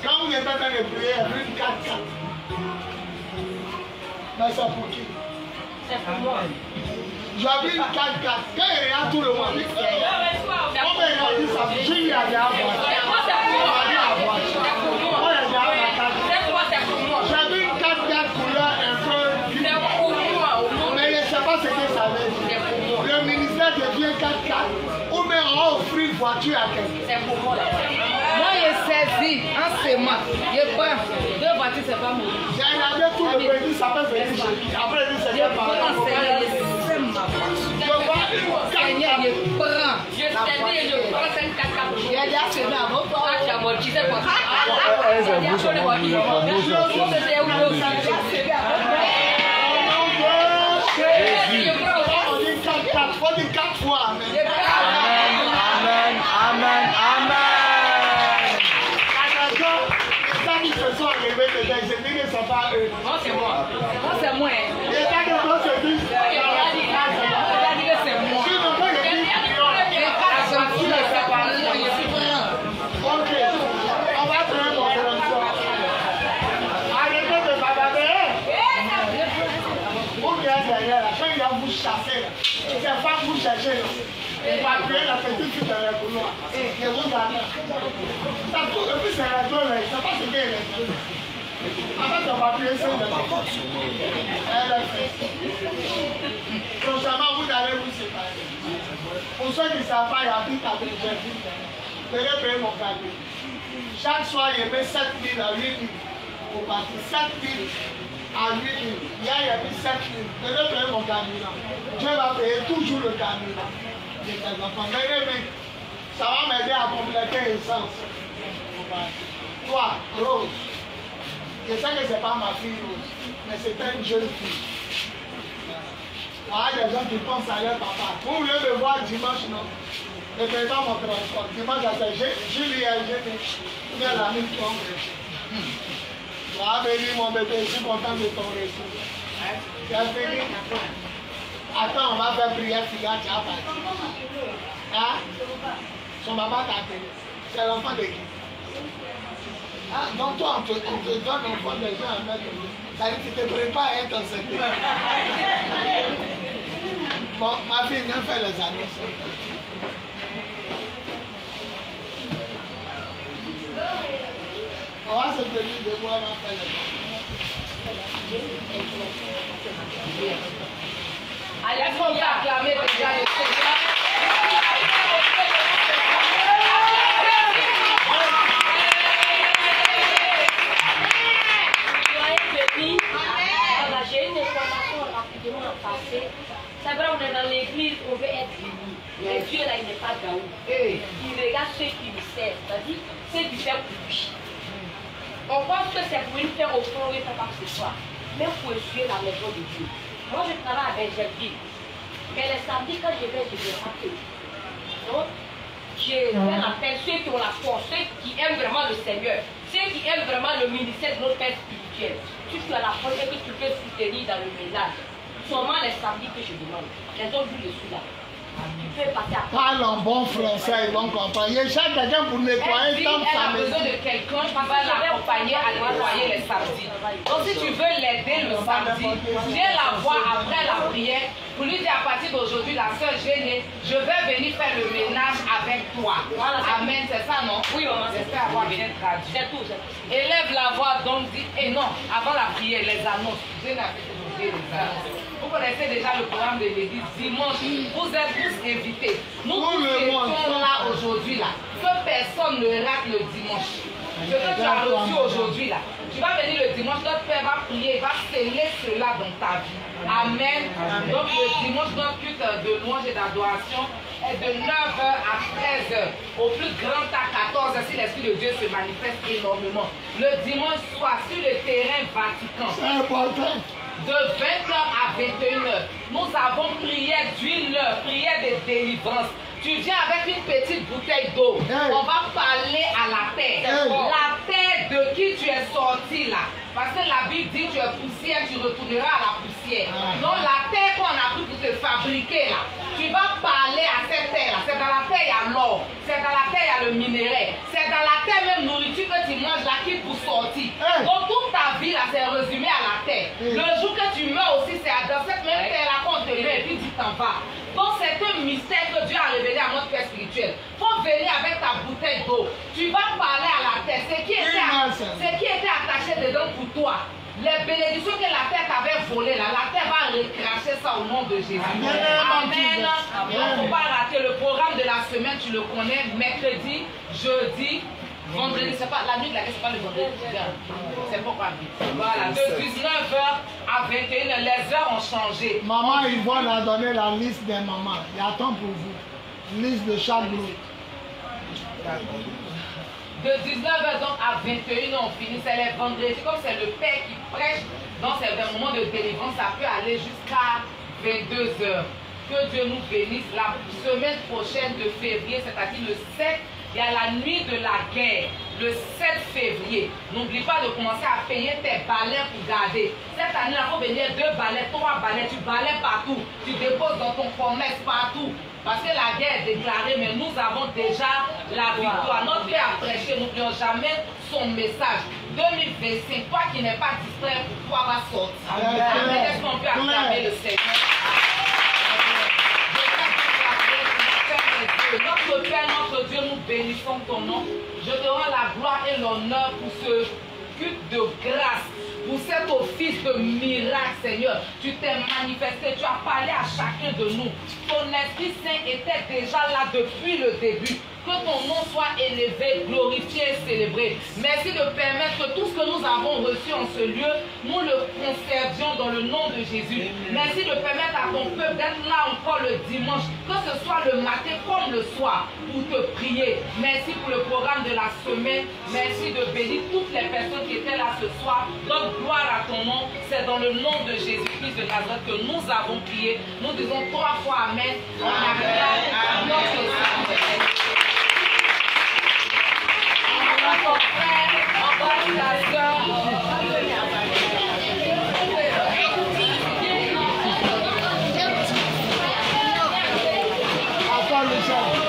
quand vous êtes en train de prier, il y a une 4-4. Mais c'est pour qui? C'est pour moi. J'avais une 4-4. Quand il regarde tout le monde, combien il a dit ça? J'ai eu à dire à voir. J'avais une 4-4 couleur un peu. Mais je ne sais pas ce que ça veut dire. Le ministère devient 4-4 ou bien on va offrir une voiture à quelqu'un. C'est pour moi. Moi, je saisis en sément. Je prends 2 voitures, c'est pas moi. J'ai regardé tout le pays, ça peut venir chez lui. Après, il dit c'est Je pas prends, mal. Seigneur, je sème ma voiture. Je vois une Seigneur, 4-4. je prends. Je saisis et je prends 5-4 Il y a déjà sémé avant toi. tu as morti, c'est quoi? Elles ont bouche en bouche. Jésus. On dit 4-4. On dit 4 fois. Amen. Quand ils se sont arrivés dedans, ils se disent que ce n'est pas eux. Non, c'est moi. Moi, c'est moi. Et quand ils se disent, Il a dit que c'est moi. si le gars dit, ok, on va faire une conférence. Arrêtez de bavarder. Vous qui êtes derrière, quand il y a vous chasser, c'est pas vous chercher. On va créer la petite fille dans le couloir. Et vous allez. Ça tout, et puis c'est la zone, c'est pas ce qu'elle est. Avec le papier, c'est le prochainement, vous allez vous séparer. Pour ceux qui ne savent pas, il habite à Brésil. Je vais payer mon cadeau. Chaque soir, il met 7 000 à 8 000 pour partir. 7 000 à 8 000. Hier, il a mis 7 000. Je vais payer mon cadeau. Dieu va payer toujours le cadeau de tes enfants. Mais ça va m'aider à compléter l'essence. Toi, Rose, je sais que ce n'est pas ma fille Rose, mais c'est une jeune fille. Voilà des gens qui pensent à leur papa. Vous voulez me voir dimanche, non? Ne payez pas mon transport. Dimanche, j'ai lu un j'ai l'ami qui ont reçu. Tu vas venir, mon bébé, je suis content de ton retour. Tu as fini? Attends, on va faire prière, finale, tu as parti. Hein? Son maman t'a appelé. C'est l'enfant de qui? Ah, donc toi, on te donne l'enfant des gens à mettre. C'est-à-dire que tu te prépares à être enceinte. Bon, ma fille vient faire les annonces. On va se tenir de voir, on va faire les annonces. Allez, il faut acclamer déjà le Seigneur. J'ai une information rapidement à passer. C'est vrai, on est dans l'église, on veut être unis. Mais Dieu là, il n'est pas Gaou. Il regarde ceux qui lui servent, c'est-à-dire ceux qui servent pour lui. On pense que c'est pour lui faire offrir, faire quoi que ce soit. Mais pour essuyer la maison de Dieu. Moi, je travaille à Benjerville. Mais les samedis, quand je vais rappeler. Donc, je fais l'appel, ceux qui ont la force, ceux qui aiment vraiment le Seigneur, ceux qui aiment vraiment le ministère de notre Père spirituel. Si tu as la force et que tu peux soutenir dans le ménage, seulement les samedis que je demande. Les autres jours, je suis là. Tu peux passer à parle en bon français, ils vont comprendre. Il y a chaque quelqu'un pour nettoyer tant sa elle a maison. besoin de quelqu'un qui va l'accompagner à nettoyer les samedis. Donc si tu veux l'aider le samedi, viens la voir après la prière pour lui dire à partir d'aujourd'hui, la sœur gênée, je vais venir faire le ménage avec toi. Amen, c'est ça, non? Oui, maman. J'espère avoir bien traduit. C'est tout, c'est tout. Élève la voix, donc dit, et non, avant la prière, les annonces. Je n'ai fait les annonces. Vous connaissez déjà le programme de l'église. Dimanche, vous êtes tous invités. Nous tous étions là aujourd'hui, là. Que personne ne rate le dimanche. Ce que tu as reçu aujourd'hui, là. Tu vas venir le dimanche, notre Père va prier, il va sceller cela dans ta vie. Amen. Donc le dimanche, notre culte de louange et d'adoration est de 9h à 13h. Au plus grand à 14h, si l'Esprit de Dieu se manifeste énormément. Le dimanche soir, sur le terrain Vatican. C'est important. De 20h à 21h, nous avons prière d'huile, prière de délivrance. Tu viens avec une petite bouteille d'eau. On va parler à la terre. La terre de qui tu es sorti là. Parce que la Bible dit tu es poussière, tu retourneras à la poussière. Donc la terre qu'on a pris pour te fabriquer là, tu vas parler à cette terre là. C'est dans la terre il y a l'or, c'est dans la terre il y a le minerai, c'est dans la terre même nourriture que tu manges là qui pour sortir. Donc toute ta vie là c'est résumé à la terre. Le jour que tu meurs aussi c'est dans cette même terre là qu'on te met et puis tu t'en vas. Donc c'est un mystère que Dieu a révélé à notre Père spirituel. Il faut venir avec ta bouteille d'eau. Tu vas parler à la terre. Ce qui était attaché dedans pour toi. Les bénédictions que la terre t'avait volées là, la terre va recracher ça au nom de Jésus. Amen. Il ne faut pas rater le programme de la semaine, tu le connais, mercredi, jeudi, vendredi, c'est pas la nuit de la guerre, c'est pas le vendredi. C'est pourquoi. Voilà, de 19h à 21h, les heures ont changé. Maman, ils vont leur donner la liste des mamans. Il y a temps pour vous. Liste de chaque groupe. De 19h donc à 21h, on finit. C'est les vendredis. Comme c'est le Père qui prêche, donc c'est un moment de délivrance. Ça peut aller jusqu'à 22h. Que Dieu nous bénisse. La semaine prochaine de février, c'est-à-dire le 7, il y a la nuit de la guerre. Le 7 février. N'oublie pas de commencer à payer tes balais pour garder. Cette année, il faut venir 2 balais, 3 balais. Tu balais partout. Tu déposes dans ton commerce partout. Parce que la guerre est déclarée, mais nous avons déjà la victoire. Notre Père a prêché, n'oublions jamais son message. 2025, toi qui n'es pas distrait, pour toi va sortir. Amen. Est-ce qu'on peut acclamer le Seigneur? Notre Père, notre Dieu, nous bénissons ton nom. Je te rends la gloire et l'honneur pour ce culte de grâce, pour cet office de miracle, Seigneur. Tu t'es manifesté, tu as parlé à chacun de nous. Ton Esprit Saint était déjà là depuis le début. Que ton nom soit élevé, glorifié et célébré. Merci de permettre que tout ce que nous avons reçu en ce lieu, nous le conservions dans le nom de Jésus. Merci de permettre à ton peuple d'être là encore le dimanche, que ce soit le matin comme le soir, pour te prier. Merci pour le programme de la semaine. Merci de bénir toutes les personnes qui étaient là ce soir. Donne gloire à ton nom. C'est dans le nom de Jésus-Christ de Nazareth que nous avons prié. Nous disons 3 fois Amen. On acclame notre Seigneur. Ton frère, encore ta soeur. Attends le chant.